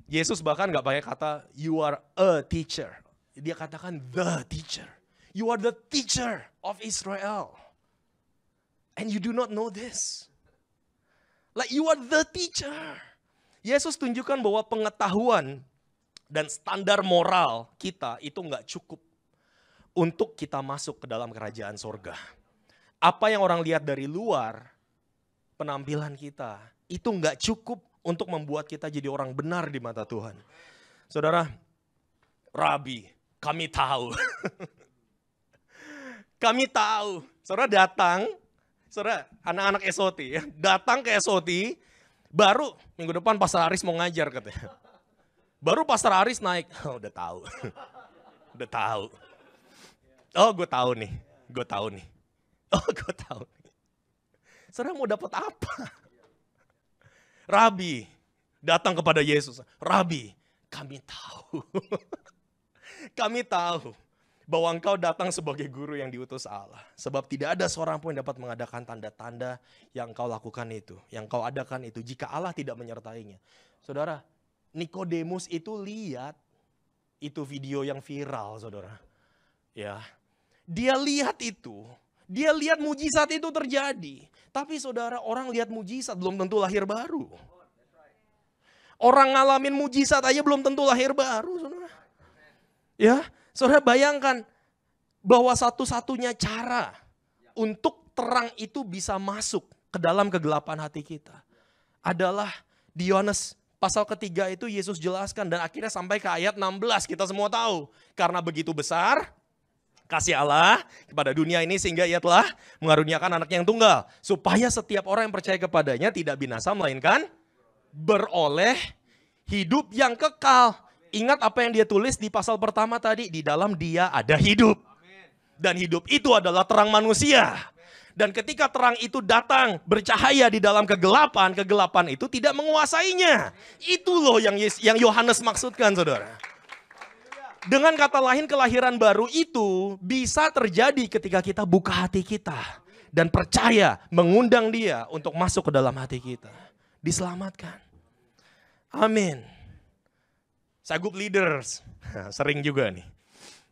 Yesus bahkan nggak pakai kata you are a teacher, dia katakan the teacher. You are the teacher of Israel, and you do not know this. Like you are the teacher. Yesus tunjukkan bahwa pengetahuan dan standar moral kita itu nggak cukup untuk kita masuk ke dalam kerajaan sorga. Apa yang orang lihat dari luar, penampilan kita, itu nggak cukup untuk membuat kita jadi orang benar di mata Tuhan. Saudara, Rabi, kami tahu. Kami tahu. Saudara datang, saudara anak-anak SOT ya, datang ke SOT, baru minggu depan Pastor Aris mau ngajar katanya. Baru Pastor Aris naik, oh, udah tahu. Udah tahu. Oh, gue tahu nih. Oh, gue tahu nih. Saudara mau dapat apa? Rabi datang kepada Yesus. Rabi, kami tahu. Kami tahu bahwa engkau datang sebagai guru yang diutus Allah. Sebab tidak ada seorang pun yang dapat mengadakan tanda-tanda yang engkau lakukan itu. Yang engkau adakan itu jika Allah tidak menyertainya. Saudara, Nikodemus itu lihat itu video yang viral, saudara. Ya, dia lihat itu. Dia lihat mujizat itu terjadi. Tapi saudara, orang lihat mujizat belum tentu lahir baru. Orang ngalamin mujizat aja belum tentu lahir baru, saudara. Ya, saudara bayangkan bahwa satu-satunya cara untuk terang itu bisa masuk ke dalam kegelapan hati kita adalah di Yohanes pasal ketiga itu Yesus jelaskan dan akhirnya sampai ke ayat 16 kita semua tahu. Karena begitu besar kasih Allah kepada dunia ini sehingga ia telah mengaruniakan anak yang tunggal. Supaya setiap orang yang percaya kepadanya tidak binasa melainkan beroleh hidup yang kekal. Ingat apa yang dia tulis di pasal pertama tadi. Di dalam dia ada hidup. Dan hidup itu adalah terang manusia. Dan ketika terang itu datang bercahaya di dalam kegelapan, kegelapan itu tidak menguasainya. Itu loh yang Yohanes maksudkan, saudara. Dengan kata lain, kelahiran baru itu bisa terjadi ketika kita buka hati kita dan percaya mengundang dia untuk masuk ke dalam hati kita. Diselamatkan. Amin. Sagup leaders, sering juga nih.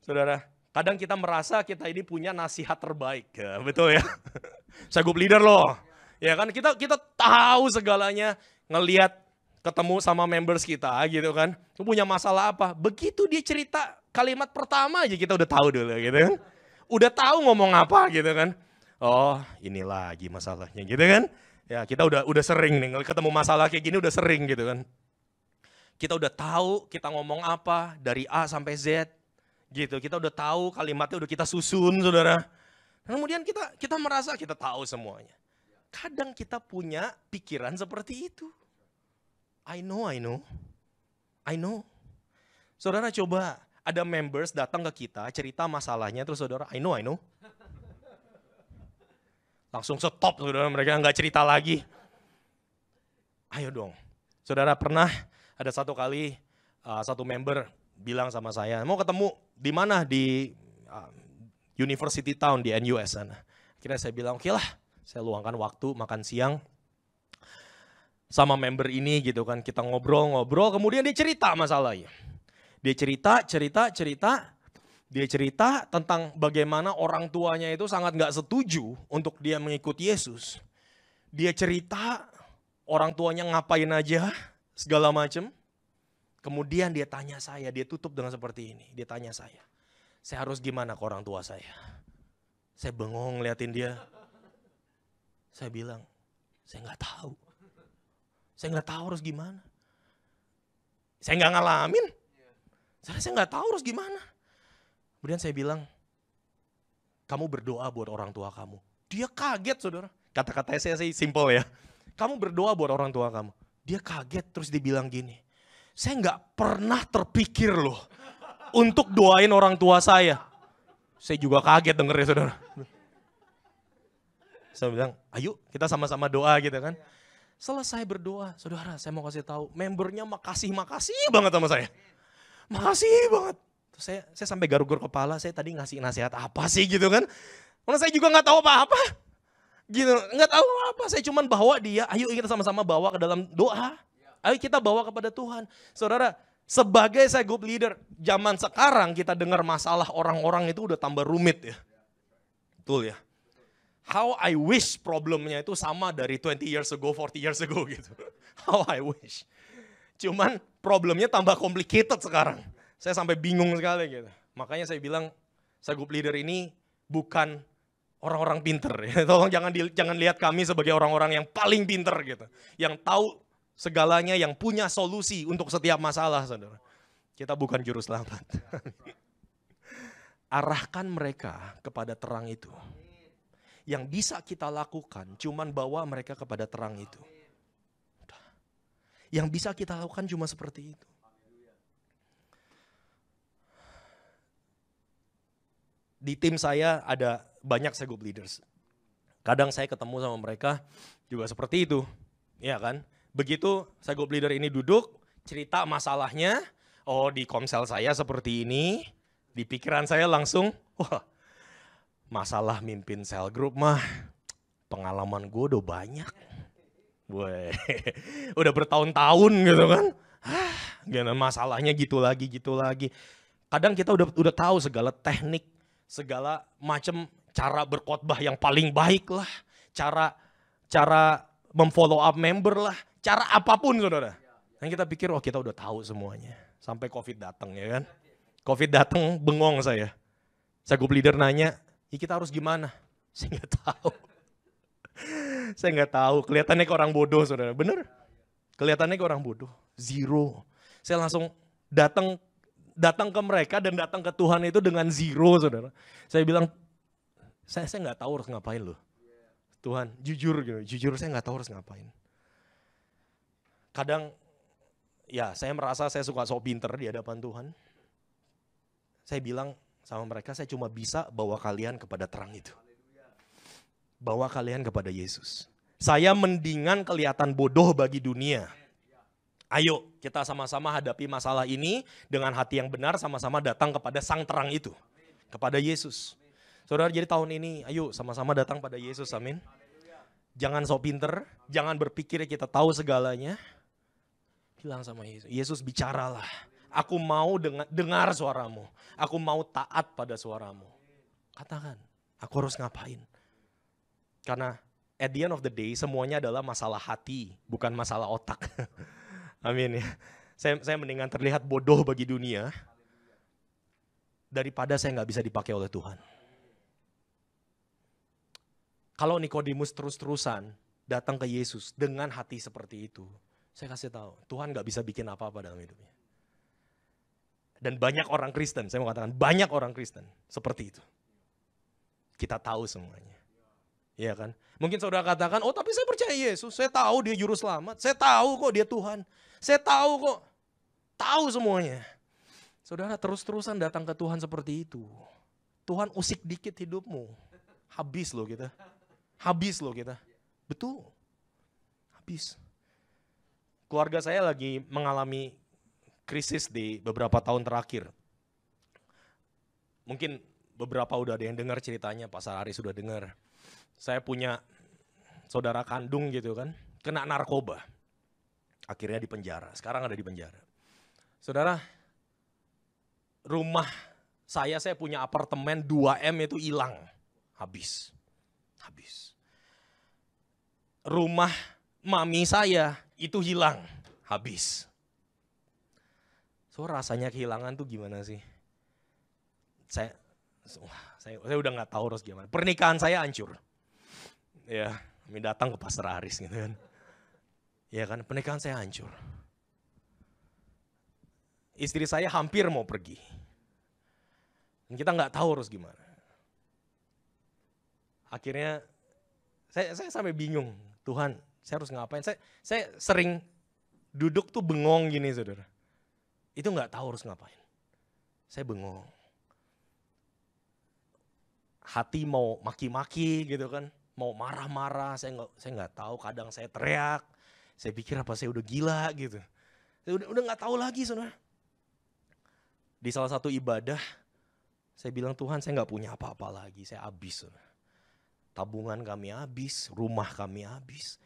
Saudara, kadang kita merasa kita ini punya nasihat terbaik, ya, betul ya. Sagup leader loh. Ya kan, kita tahu segalanya, ngelihat ketemu sama members kita gitu kan. Punya masalah apa? Begitu dia cerita kalimat pertama aja kita udah tahu dulu gitu kan. udah tahu ngomong apa gitu kan. Oh, ini lagi masalahnya gitu kan. Ya, kita udah sering nih ketemu masalah kayak gini, udah sering gitu kan. Kita udah tahu kita ngomong apa dari A sampai Z gitu. Kita udah tahu kalimatnya udah kita susun, Saudara. Kemudian kita merasa kita tahu semuanya. Kadang kita punya pikiran seperti itu. I know. Saudara coba ada members datang ke kita cerita masalahnya, terus saudara I know. Langsung stop saudara, mereka nggak cerita lagi. Ayo dong. Saudara pernah ada satu kali satu member bilang sama saya, mau ketemu di mana, di University Town di NUS sana. Akhirnya saya bilang oke lah, saya luangkan waktu makan siang sama member ini gitu kan, kita ngobrol, kemudian dia cerita masalahnya. Dia cerita tentang bagaimana orang tuanya itu sangat gak setuju untuk dia mengikuti Yesus. Dia cerita orang tuanya ngapain aja, segala macam. Kemudian dia tanya saya, dia tutup dengan seperti ini. Dia tanya saya harus gimana ke orang tua saya? Saya bengong liatin dia. Saya bilang, saya gak tahu. Saya gak tahu harus gimana. Saya gak ngalamin. Saya nggak tahu harus gimana. Kemudian saya bilang, kamu berdoa buat orang tua kamu. Dia kaget saudara. Kata-katanya saya simple ya. Kamu berdoa buat orang tua kamu. Dia kaget terus dibilang gini. Saya nggak pernah terpikir loh untuk doain orang tua saya. Saya juga kaget dengernya saudara. Saya bilang, ayo kita sama-sama doa gitu kan. Selesai berdoa, saudara saya mau kasih tahu. Membernya makasih banget sama saya. Makasih banget. Terus saya sampai garuk-garuk kepala, saya tadi ngasih nasihat apa sih gitu kan. Karena saya juga gak tahu apa-apa. Gitu, gak tahu apa. Saya cuma bawa dia, ayo kita sama-sama bawa ke dalam doa. Ayo kita bawa kepada Tuhan. Saudara, sebagai saya group leader, zaman sekarang kita dengar masalah orang-orang itu udah tambah rumit ya. Betul ya. How I wish problemnya itu sama dari 20 years ago, 40 years ago gitu. How I wish. Cuman problemnya tambah complicated sekarang. Saya sampai bingung sekali gitu. Makanya saya bilang, saya group leader ini bukan orang-orang pinter. Ya. Tolong jangan lihat kami sebagai orang-orang yang paling pinter gitu. Yang tahu segalanya, yang punya solusi untuk setiap masalah, saudara. Kita bukan juru selamat. Arahkan mereka kepada terang itu. Yang bisa kita lakukan cuman bawa mereka kepada terang itu. Yang bisa kita lakukan cuma seperti itu. Di tim saya ada banyak saya group leaders. Kadang saya ketemu sama mereka juga seperti itu. Ya kan? Begitu saya group leader ini duduk, cerita masalahnya. Oh di komsel saya seperti ini. Di pikiran saya langsung, wah masalah mimpin sel group mah pengalaman gue udah banyak. Gue udah bertahun-tahun gitu kan. Masalahnya gitu lagi. Kadang kita udah tahu segala teknik, segala macam cara berkhotbah yang paling baik lah. Cara memfollow up member lah. Cara apapun saudara. Dan kita pikir oh kita udah tahu semuanya. Sampai COVID datang ya kan. COVID datang bengong saya. Saya group leader nanya, ya kita harus gimana? Saya nggak tahu. Saya nggak tahu, kelihatannya ke orang bodoh saudara, bener? Kelihatannya ke orang bodoh, zero. Saya langsung datang ke mereka dan datang ke Tuhan itu dengan zero saudara. Saya bilang, saya nggak tahu harus ngapain loh. Tuhan, jujur saya nggak tahu harus ngapain. Kadang, ya saya merasa saya suka sok pinter di hadapan Tuhan. Saya bilang sama mereka, saya cuma bisa bawa kalian kepada terang itu. Bawa kalian kepada Yesus. Saya mendingan kelihatan bodoh bagi dunia. Ayo kita sama-sama hadapi masalah ini dengan hati yang benar, sama-sama datang kepada sang terang itu. Kepada Yesus. Saudara, jadi tahun ini ayo sama-sama datang pada Yesus, amin. Jangan sok pinter, jangan berpikir kita tahu segalanya. Bilang sama Yesus, Yesus bicaralah. Aku mau dengar suaramu. Aku mau taat pada suaramu. Katakan, aku harus ngapain? Karena at the end of the day semuanya adalah masalah hati, bukan masalah otak. Amin ya. Saya mendingan terlihat bodoh bagi dunia daripada saya nggak bisa dipakai oleh Tuhan. Kalau Nikodemus terus-terusan datang ke Yesus dengan hati seperti itu, saya kasih tahu, Tuhan gak bisa bikin apa-apa dalam hidupnya. Dan banyak orang Kristen, saya mau katakan banyak orang Kristen seperti itu. Kita tahu semuanya. Iya kan? Mungkin saudara katakan, oh tapi saya percaya Yesus, saya tahu dia juru selamat, saya tahu kok dia Tuhan, saya tahu kok, tahu semuanya. Saudara terus-terusan datang ke Tuhan seperti itu. Tuhan usik dikit hidupmu, habis loh kita. Habis loh kita. Betul. Habis. Keluarga saya lagi mengalami krisis di beberapa tahun terakhir. Mungkin beberapa udah ada yang dengar ceritanya, Pastor Ari sudah dengar. Saya punya saudara kandung gitu kan, kena narkoba. Akhirnya di penjara, sekarang ada di penjara. Saudara, rumah saya punya apartemen 2M itu hilang. Habis. Rumah mami saya itu hilang, habis. So rasanya kehilangan tuh gimana sih? Saya udah nggak tahu harus gimana. Pernikahan saya hancur. Ya, kami datang ke Pastor Aris gitu kan. Ya kan, pernikahan saya hancur. Istri saya hampir mau pergi. Dan kita nggak tahu harus gimana. Akhirnya saya sampai bingung. Tuhan, saya harus ngapain? Saya sering duduk tuh bengong gini, saudara. Itu nggak tahu harus ngapain. Saya bengong. Hati mau maki-maki gitu kan, mau marah-marah. Saya nggak tahu. Kadang saya teriak. Saya pikir apa saya udah gila gitu. Saya udah nggak tahu lagi, saudara. Di salah satu ibadah, saya bilang Tuhan, saya nggak punya apa-apa lagi. Saya habis, saudara. Tabungan kami habis, rumah kami habis.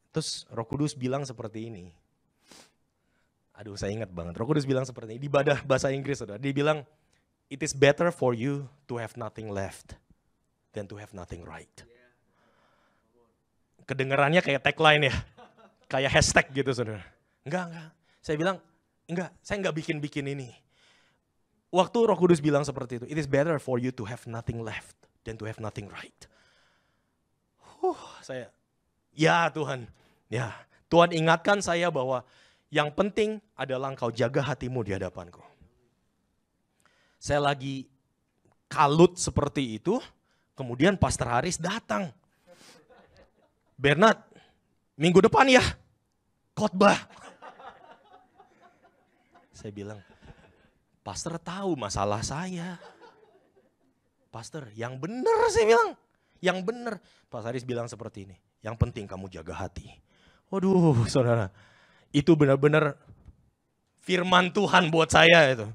Terus Roh Kudus bilang seperti ini. Aduh, saya ingat banget. Roh Kudus bilang seperti ini. Di ibadah bahasa Inggris, saudara. Dia bilang, it is better for you to have nothing left than to have nothing right. Kedengarannya kayak tagline ya. Kayak hashtag gitu, saudara. Enggak. Saya bilang, enggak, saya enggak bikin ini. Waktu Roh Kudus bilang seperti itu, it is better for you to have nothing left than to have nothing right. Saya, ya Tuhan. Ya, Tuhan ingatkan saya bahwa yang penting adalah engkau jaga hatimu di hadapanku. Saya lagi kalut seperti itu, kemudian Pastor Haris datang. Bernard, minggu depan ya, khotbah. Saya bilang, Pastor tahu masalah saya. Pastor, yang benar saya bilang. Yang benar. Pastor Haris bilang seperti ini, yang penting kamu jaga hati. Waduh, saudara. Itu benar-benar firman Tuhan buat saya itu.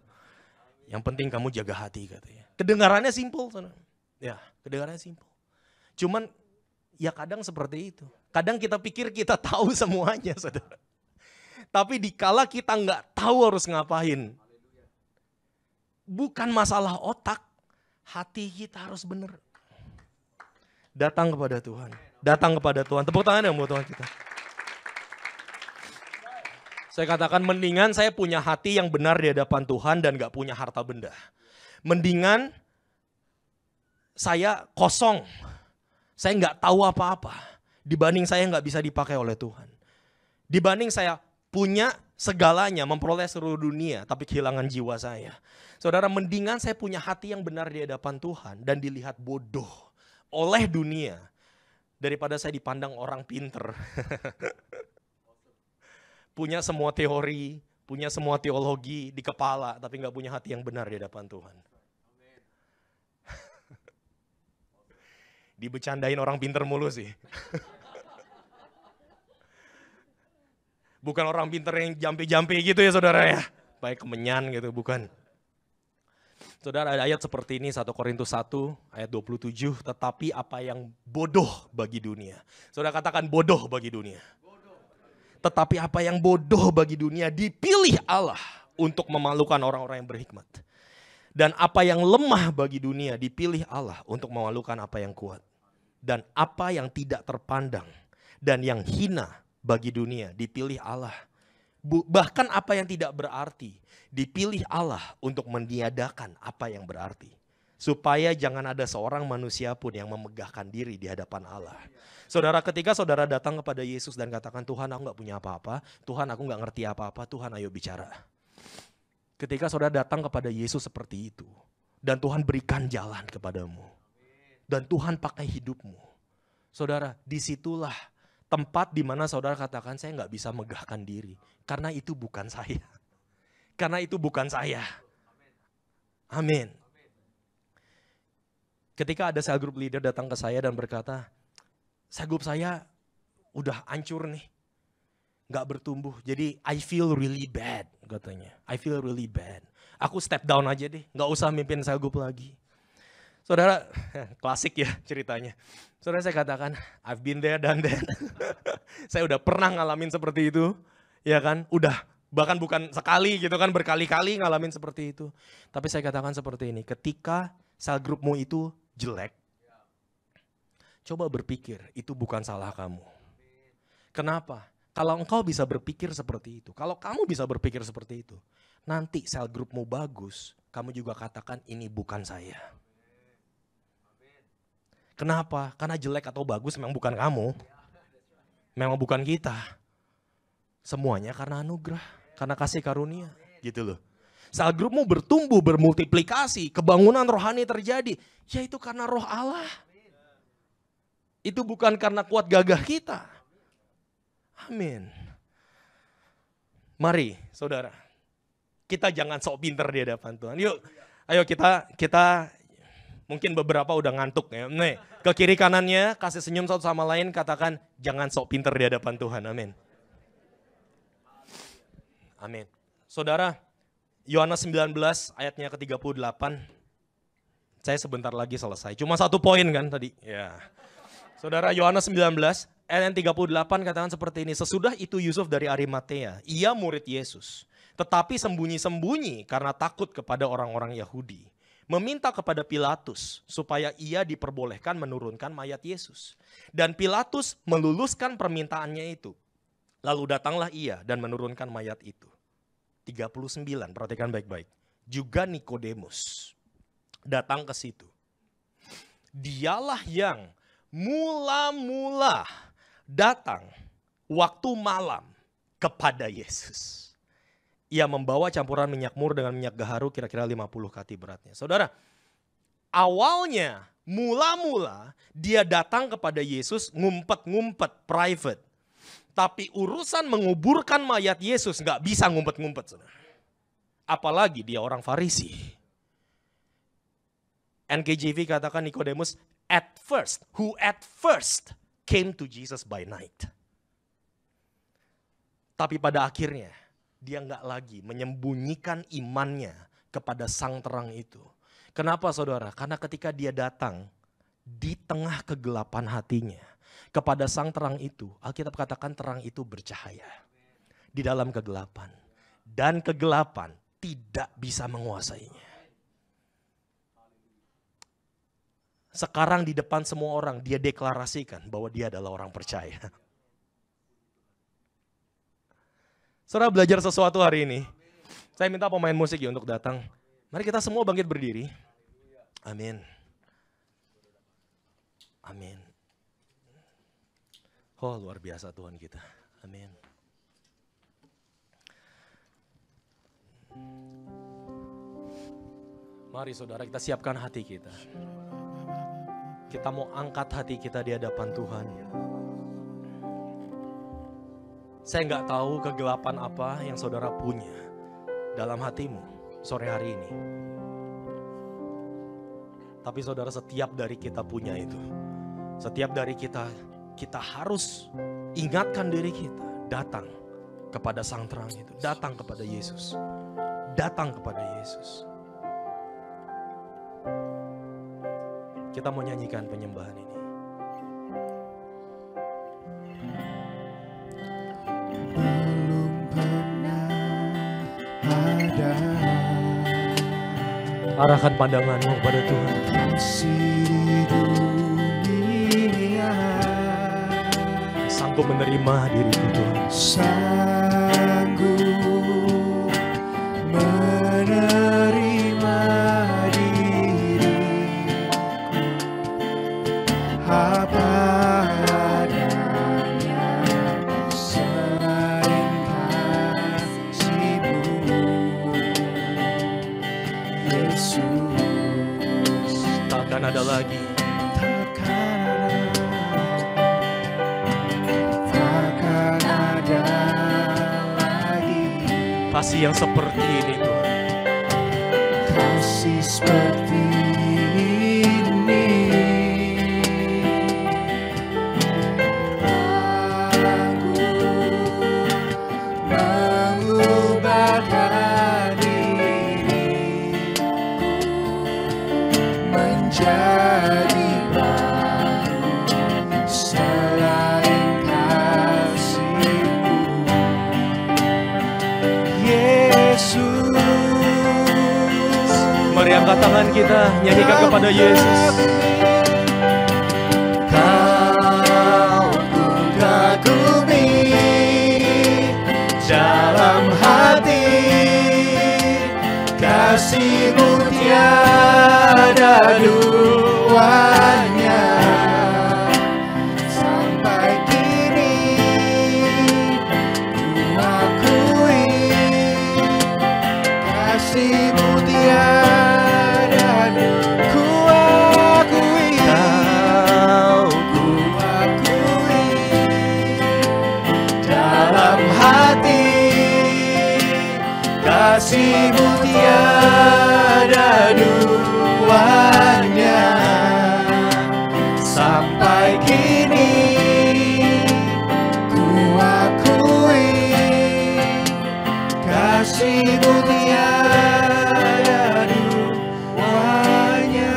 Yang penting kamu jaga hati katanya. Kedengarannya simpel, saudara. Ya, kedengarannya simpel. Cuman ya kadang seperti itu. Kadang kita pikir kita tahu semuanya, saudara. Tapi dikala kita nggak tahu harus ngapain. Bukan masalah otak, hati kita harus benar. Datang kepada Tuhan. Datang kepada Tuhan. Tepuk tangan ya buat Tuhan kita. Saya katakan mendingan saya punya hati yang benar di hadapan Tuhan dan gak punya harta benda. Mendingan saya kosong. Saya gak tahu apa-apa. Dibanding saya gak bisa dipakai oleh Tuhan. Dibanding saya punya segalanya, memperoleh seluruh dunia, tapi kehilangan jiwa saya. Saudara, mendingan saya punya hati yang benar di hadapan Tuhan dan dilihat bodoh oleh dunia. Daripada saya dipandang orang pinter. Punya semua teori, punya semua teologi di kepala, tapi gak punya hati yang benar di hadapan Tuhan. Dibecandain orang pinter mulu sih. Bukan orang pinter yang jampi-jampi gitu ya saudara ya. Baik kemenyan gitu, bukan. Saudara, ada ayat seperti ini, 1 Korintus 1 ayat 27, tetapi apa yang bodoh bagi dunia. Saudara katakan bodoh bagi dunia. Tetapi apa yang bodoh bagi dunia dipilih Allah untuk memalukan orang-orang yang berhikmat. Dan apa yang lemah bagi dunia dipilih Allah untuk memalukan apa yang kuat. Dan apa yang tidak terpandang dan yang hina bagi dunia dipilih Allah. Bahkan apa yang tidak berarti dipilih Allah untuk meniadakan apa yang berarti. Supaya jangan ada seorang manusia pun yang memegahkan diri di hadapan Allah. Saudara, ketika saudara datang kepada Yesus dan katakan, Tuhan aku gak punya apa-apa, Tuhan aku gak ngerti apa-apa, Tuhan ayo bicara. Ketika saudara datang kepada Yesus seperti itu, dan Tuhan berikan jalan kepadamu, dan Tuhan pakai hidupmu, saudara, disitulah tempat di mana saudara katakan, saya gak bisa megahkan diri, karena itu bukan saya. Karena itu bukan saya. Amin. Ketika ada cell group leader datang ke saya dan berkata, cell group saya udah hancur nih, gak bertumbuh, jadi I feel really bad, katanya. I feel really bad. Aku step down aja deh, gak usah mimpin cell group lagi. Saudara, klasik ya ceritanya. Saudara, saya katakan, I've been there, done that. Saya udah pernah ngalamin seperti itu, ya kan? Udah, bahkan bukan sekali gitu kan, berkali-kali ngalamin seperti itu. Tapi saya katakan seperti ini, ketika cell groupmu itu jelek, coba berpikir itu bukan salah kamu. Kenapa? Kalau engkau bisa berpikir seperti itu, kalau kamu bisa berpikir seperti itu, nanti cell groupmu bagus, kamu juga katakan ini bukan saya. Kenapa? Karena jelek atau bagus memang bukan kamu, memang bukan kita. Semuanya karena anugerah, karena kasih karunia, gitu loh. Cell groupmu bertumbuh, bermultiplikasi, kebangunan rohani terjadi, yaitu karena roh Allah. Itu bukan karena kuat gagah kita. Amin. Mari saudara, kita jangan sok pinter di hadapan Tuhan. Yuk, ayo kita mungkin beberapa udah ngantuk ya. Nih, ke kiri kanannya kasih senyum satu sama lain, katakan jangan sok pinter di hadapan Tuhan. Amin. Amin. Saudara, Yohanes 19 ayatnya ke-38. Saya sebentar lagi selesai. Cuma satu poin kan tadi. Ya. Saudara, Yohanes 19 ayat 38 katakan seperti ini. Sesudah itu Yusuf dari Arimatea, ia murid Yesus. Tetapi sembunyi-sembunyi karena takut kepada orang-orang Yahudi, meminta kepada Pilatus supaya ia diperbolehkan menurunkan mayat Yesus. Dan Pilatus meluluskan permintaannya itu. Lalu datanglah ia dan menurunkan mayat itu. 39, perhatikan baik-baik. Juga Nikodemus datang ke situ. Dialah yang mula-mula datang waktu malam kepada Yesus. Ia membawa campuran minyak mur dengan minyak gaharu kira-kira 50 kati beratnya. Saudara, awalnya mula-mula dia datang kepada Yesus ngumpet-ngumpet private. Tapi urusan menguburkan mayat Yesus gak bisa ngumpet-ngumpet. Saudara. Apalagi dia orang Farisi. NKJV katakan Nikodemus who at first came to Jesus by night. Tapi pada akhirnya dia gak lagi menyembunyikan imannya kepada sang terang itu. Kenapa saudara? Karena ketika dia datang di tengah kegelapan hatinya, kepada sang terang itu, Alkitab katakan terang itu bercahaya di dalam kegelapan. Dan kegelapan tidak bisa menguasainya. Sekarang di depan semua orang dia deklarasikan bahwa dia adalah orang percaya. Saudara belajar sesuatu hari ini. Saya minta pemain musik ya untuk datang. Mari kita semua bangkit berdiri. Amin. Amin. Oh luar biasa Tuhan kita. Amin. Mari saudara kita siapkan hati kita. Kita mau angkat hati kita di hadapan Tuhan. Saya nggak tahu kegelapan apa yang saudara punya dalam hatimu sore hari ini. Tapi saudara setiap dari kita punya itu. Setiap dari kita harus ingatkan diri kita, datang kepada sang terang itu, datang kepada Yesus, datang kepada Yesus. Kita mau nyanyikan penyembahan ini. Belum pernah ada Arahkan pandanganmu kepada Tuhan. kasih di dunia Sanggup menerima diriku Tuhan. sanggup menerima diriku kasih yang seperti ini Tuhan. Kasih seperti ini. Aku mengubahkan diriku menjadi baru selain kasih-Mu. Yesus, Mari angkat tangan kita, nyanyikan kepada Yesus. Kau ku kagumi dalam hati, kasih-Mu tiada duanya. Sampai kini ku akui, kasih-Mu tiada ku akui. Ku akui dalam hati, kasih-Mu tiada duanya. Sampai kini ku akui, kasih-Mu tiada duanya.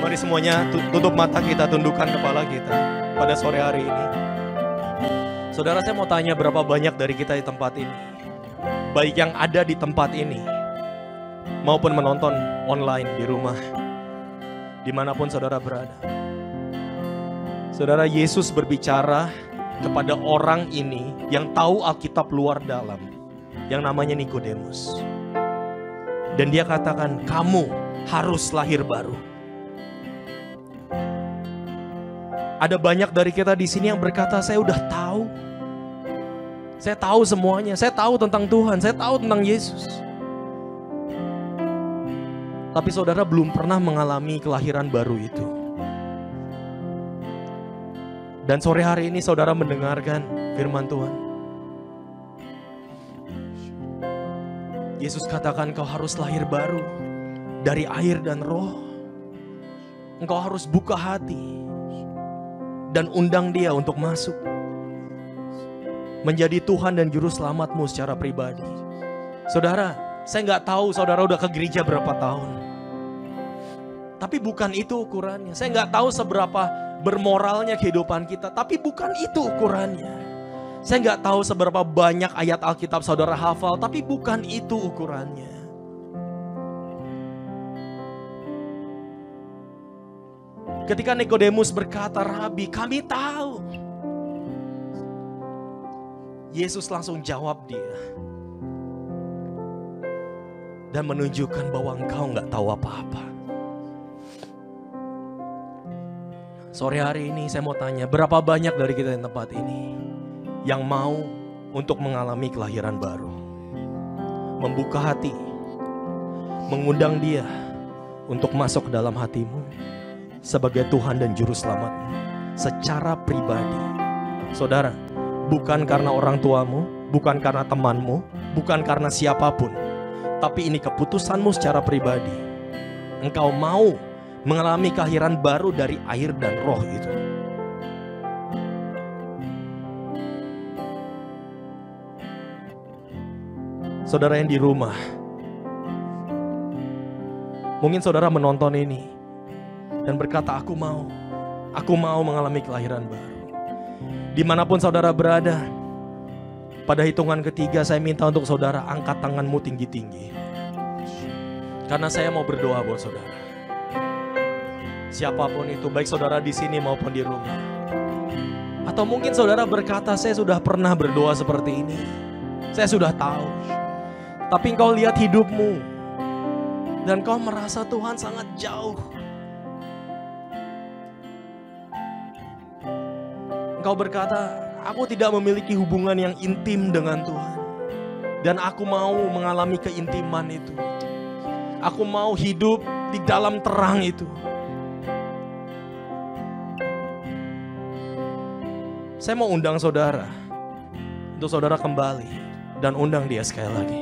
Mari semuanya tutup mata kita, tundukkan kepala kita pada sore hari ini. Saudara, saya mau tanya berapa banyak dari kita di tempat ini, baik yang ada di tempat ini maupun menonton online di rumah, dimanapun saudara berada. Saudara, Yesus berbicara kepada orang ini yang tahu Alkitab luar dalam, yang namanya Nikodemus. Dan dia katakan, kamu harus lahir baru. Ada banyak dari kita di sini yang berkata, saya udah tahu. Saya tahu semuanya, saya tahu tentang Tuhan, saya tahu tentang Yesus. Tapi saudara belum pernah mengalami kelahiran baru itu. Dan sore hari ini saudara mendengarkan firman Tuhan. Yesus katakan kau harus lahir baru dari air dan roh. Engkau harus buka hati dan undang dia untuk masuk menjadi Tuhan dan Juru Selamatmu secara pribadi. Saudara, saya nggak tahu saudara udah ke gereja berapa tahun. Tapi bukan itu ukurannya. Saya nggak tahu seberapa bermoralnya kehidupan kita. Tapi bukan itu ukurannya. Saya nggak tahu seberapa banyak ayat Alkitab saudara hafal. Tapi bukan itu ukurannya. Ketika Nikodemus berkata, Rabi, kami tahu. Yesus langsung jawab dia. Dan menunjukkan bahwa engkau nggak tahu apa-apa. Sore hari ini saya mau tanya, berapa banyak dari kita di tempat ini yang mau untuk mengalami kelahiran baru? Membuka hati, mengundang dia untuk masuk ke dalam hatimu sebagai Tuhan dan Juru Selamatmu secara pribadi. Saudara, bukan karena orang tuamu, bukan karena temanmu, bukan karena siapapun, tapi ini keputusanmu secara pribadi. Engkau mau mengalami kelahiran baru dari air dan roh itu. Saudara yang di rumah, mungkin saudara menonton ini dan berkata, aku mau mengalami kelahiran baru. Dimanapun saudara berada, pada hitungan ketiga saya minta untuk saudara angkat tanganmu tinggi-tinggi. Karena saya mau berdoa buat saudara. Siapapun itu, baik saudara di sini maupun di rumah. Atau mungkin saudara berkata, saya sudah pernah berdoa seperti ini. Saya sudah tahu. Tapi engkau lihat hidupmu dan kau merasa Tuhan sangat jauh. Engkau berkata, aku tidak memiliki hubungan yang intim dengan Tuhan. Dan aku mau mengalami keintiman itu. Aku mau hidup di dalam terang itu. Saya mau undang saudara untuk saudara kembali dan undang dia sekali lagi.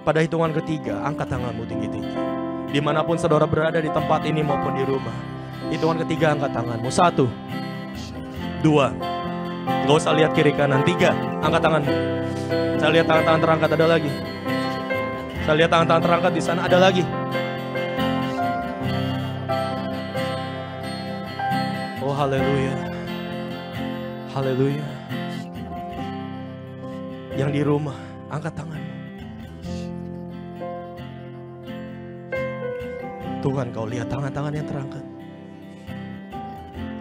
Pada hitungan ketiga, angkat tanganmu tinggi-tinggi. Dimanapun saudara berada di tempat ini maupun di rumah. Hitungan ketiga, angkat tanganmu. 1, 2, gak usah lihat kiri kanan. 3, angkat tanganmu. Saya lihat tangan-tangan terangkat, ada lagi. Saya lihat tangan-tangan terangkat di sana, ada lagi. Oh haleluya. Haleluya. Yang di rumah, angkat tanganmu. Tuhan, kau lihat tangan-tangan yang terangkat.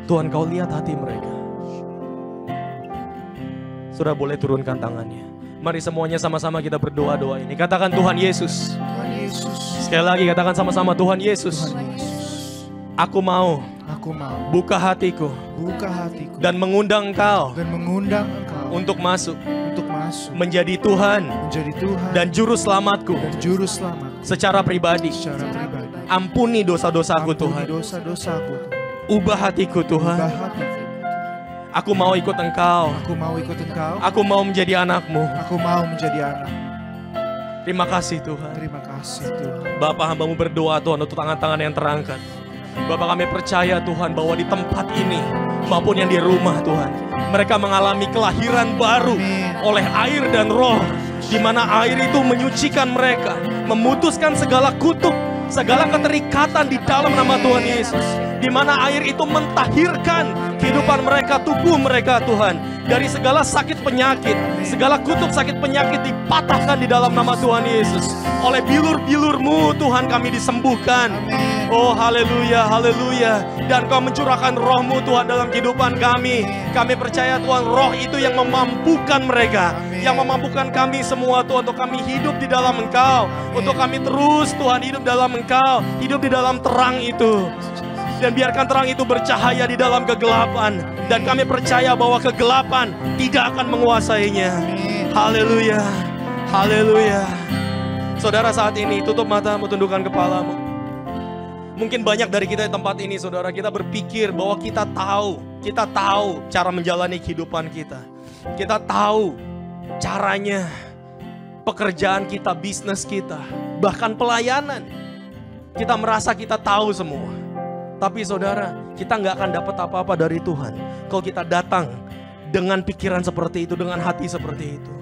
Tuhan, kau lihat hati mereka. Sudah boleh turunkan tangannya. Mari semuanya sama-sama kita berdoa-doa ini. Katakan Tuhan Yesus. Tuhan Yesus. Sekali lagi katakan sama-sama Tuhan Yesus. Tuhan Yesus. Aku mau buka hatiku dan mengundang Engkau untuk masuk menjadi Tuhan dan juru selamatku secara pribadi. Ampuni dosa-dosaku Tuhan. Ubah hatiku Tuhan. Aku mau ikut Engkau. Aku mau menjadi anakmu. Terima kasih Tuhan. Bapa, hamba-Mu berdoa Tuhan untuk tangan-tangan yang terangkat. Bapak, kami percaya Tuhan bahwa di tempat ini maupun yang di rumah Tuhan, mereka mengalami kelahiran baru oleh air dan roh, di mana air itu menyucikan mereka, memutuskan segala kutuk, segala keterikatan di dalam nama Tuhan Yesus, di mana air itu mentahirkan kehidupan mereka, tubuh mereka Tuhan, dari segala sakit penyakit, segala kutuk sakit penyakit dipatahkan di dalam nama Tuhan Yesus. Oleh bilur-bilur-Mu Tuhan kami disembuhkan. Oh haleluya, haleluya. Dan Kau mencurahkan roh-Mu Tuhan dalam kehidupan kami. Kami percaya Tuhan, roh itu yang memampukan mereka, yang memampukan kami semua Tuhan, untuk kami hidup di dalam Engkau, untuk kami terus Tuhan hidup dalam Engkau, hidup di dalam terang itu. Dan biarkan terang itu bercahaya di dalam kegelapan. Dan kami percaya bahwa kegelapan tidak akan menguasainya. Haleluya, haleluya. Saudara, saat ini tutup matamu, tundukkan kepalamu. Mungkin banyak dari kita di tempat ini, saudara, kita berpikir bahwa kita tahu cara menjalani kehidupan kita. Kita tahu caranya, pekerjaan kita, bisnis kita, bahkan pelayanan. Kita merasa kita tahu semua. Tapi saudara, kita nggak akan dapat apa-apa dari Tuhan kalau kita datang dengan pikiran seperti itu, dengan hati seperti itu.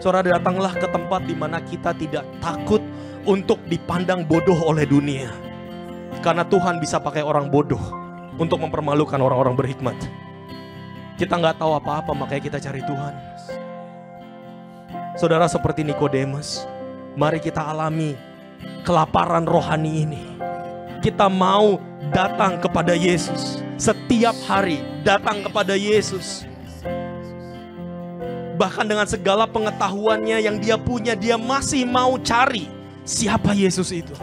Saudara, datanglah ke tempat di mana kita tidak takut untuk dipandang bodoh oleh dunia. Karena Tuhan bisa pakai orang bodoh untuk mempermalukan orang-orang berhikmat. Kita nggak tahu apa-apa, makanya kita cari Tuhan. Saudara, seperti Nikodemus, mari kita alami kelaparan rohani ini. Kita mau datang kepada Yesus setiap hari, datang kepada Yesus. Bahkan dengan segala pengetahuannya yang dia punya, dia masih mau cari siapa Yesus itu.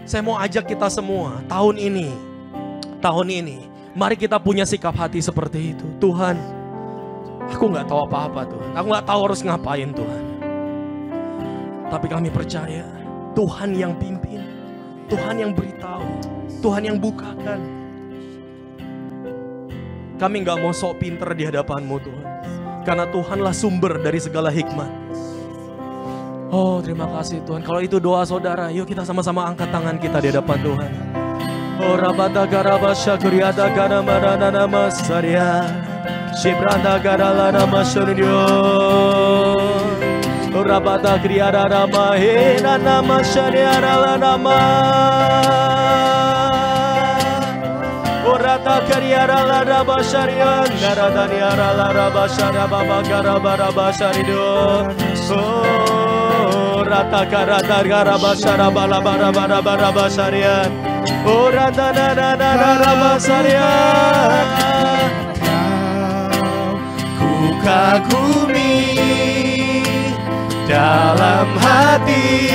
Saya mau ajak kita semua tahun ini, mari kita punya sikap hati seperti itu. Tuhan, aku gak tahu apa-apa Tuhan, aku gak tahu harus ngapain Tuhan. Tapi kami percaya Tuhan yang pimpin, Tuhan yang beritahu, Tuhan yang bukakan. Kami gak mau sok pinter di hadapan-Mu Tuhan, karena Tuhanlah sumber dari segala hikmat. Oh terima kasih Tuhan. Kalau itu doa saudara, yuk kita sama-sama angkat tangan kita di hadapan Tuhan. Oh rabata garaba syakuriada garamara nama saria shibranda garala nama syuriyo. Oh rabata kriara nama hena nama syariara nama. Orata kariara la raba syarian narada niara la raba syaraba magaraba raba syarido. Orata karata garaba syaraba la baraba raba raba syarian. Orata nana raba syarian. Ku kagumi dalam hati,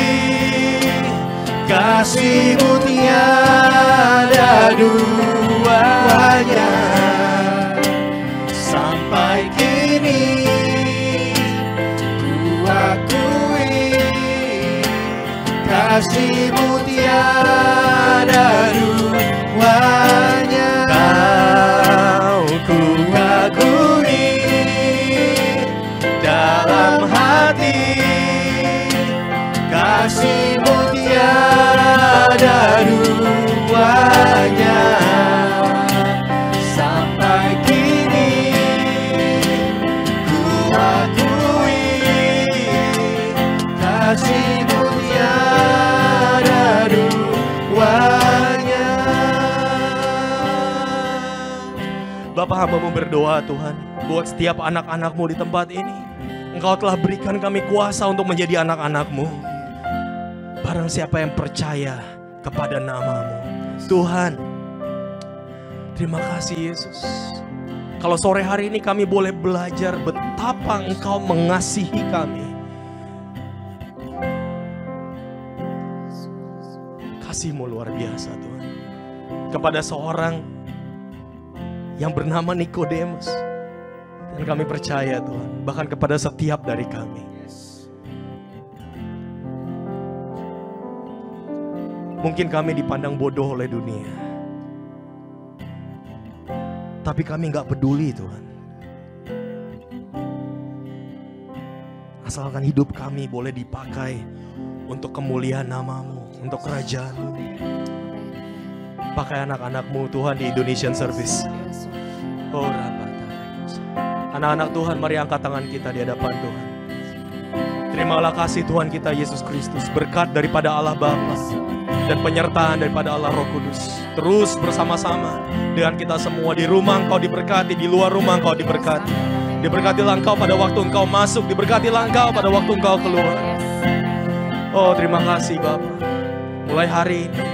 kasih-Mu tiada duanya. Sampai kini ku akui, kasih-Mu tiada duanya. Ku kagumi Bapa, hamba-Mu berdoa Tuhan, buat setiap anak-anak-Mu di tempat ini. Engkau telah berikan kami kuasa untuk menjadi anak-anak-Mu. Barang siapa yang percaya kepada nama-Mu, Tuhan, terima kasih Yesus. Kalau sore hari ini kami boleh belajar betapa Engkau mengasihi kami. Kasih-Mu luar biasa Tuhan. Kepada seorang yang bernama Nikodemus. Dan kami percaya Tuhan, bahkan kepada setiap dari kami. Mungkin kami dipandang bodoh oleh dunia. Tapi kami gak peduli Tuhan. Asalkan hidup kami boleh dipakai untuk kemuliaan nama-Mu, untuk kerajaan-Mu. Pakai anak-anak-Mu Tuhan di Indonesian Service. Oh anak-anak Tuhan, mari angkat tangan kita di hadapan Tuhan. Terimalah kasih Tuhan kita Yesus Kristus, berkat daripada Allah Bapa dan penyertaan daripada Allah Roh Kudus. Terus bersama-sama dengan kita semua. Di rumah Engkau diberkati, di luar rumah Engkau diberkati. Diberkatilah Engkau pada waktu Engkau masuk, diberkatilah Engkau pada waktu Engkau keluar. Oh terima kasih Bapa. Mulai hari ini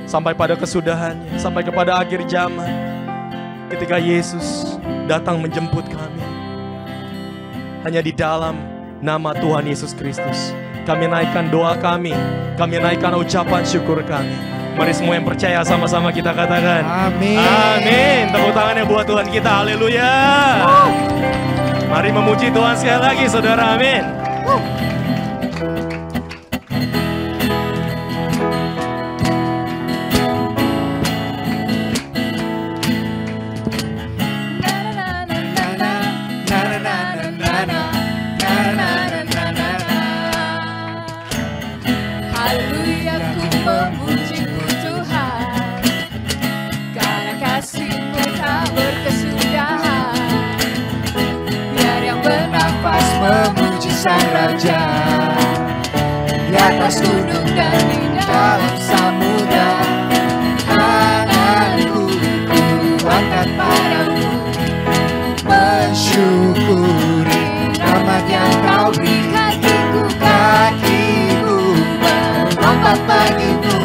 sampai pada kesudahannya, sampai kepada akhir zaman, ketika Yesus datang menjemput kami, hanya di dalam nama Tuhan Yesus Kristus kami naikkan doa kami naikkan ucapan syukur kami. Mari semua yang percaya sama-sama kita katakan Amin. Amin. Tepuk tangannya buat Tuhan kita, haleluya. Mari memuji Tuhan sekali lagi saudara, amin. Haleluya, ku memuji-Mu Tuhan, karena kasih-Mu tak berkesudahan. Biar yang bernafas memuji Sang Raja, di atas gunung dan di dalam samudra. Tanganku ku angkat padamu, mensyukuri rahmat yang Kau beri. Kakiku melompat bagimu,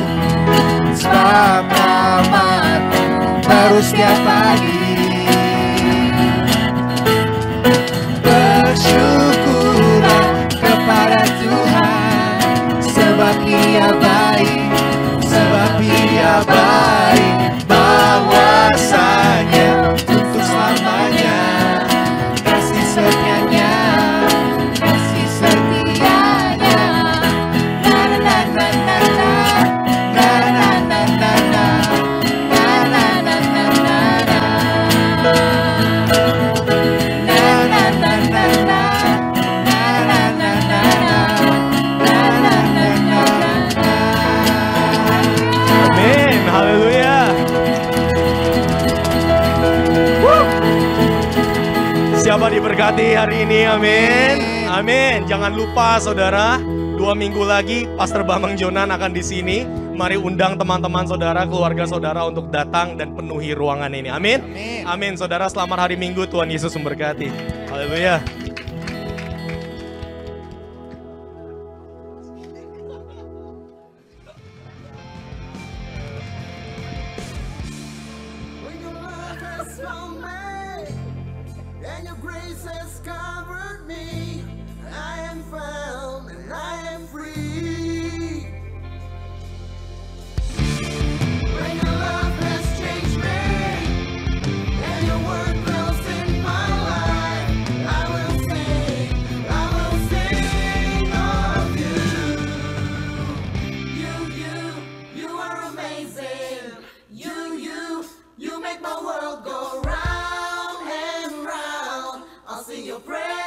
sebab rahmat-Mu baru setiap pagi. Bersyukurlah kepada Tuhan, sebab Dia baik, sebab Dia baik. Bahwasanya untuk selamanya, kasih setianya, kasih setianya. Na na na na na na na na na na na na na na na na. Amin, haleluya. Siapa diberkati hari ini, amin. Amin. Jangan lupa saudara, 2 minggu lagi Pastor Bambang Jonan akan di sini. Mari undang teman-teman saudara, keluarga saudara untuk datang dan penuhi ruangan ini. Amin. Amin. Saudara, selamat hari Minggu. Tuhan Yesus memberkati. Haleluya. When your love has found me, and your grace has covered me, I am found and I am free. When your love has changed me, and your word dwells in my life, I will sing of you. You are amazing. You make my world go round and round. I'll sing your praise.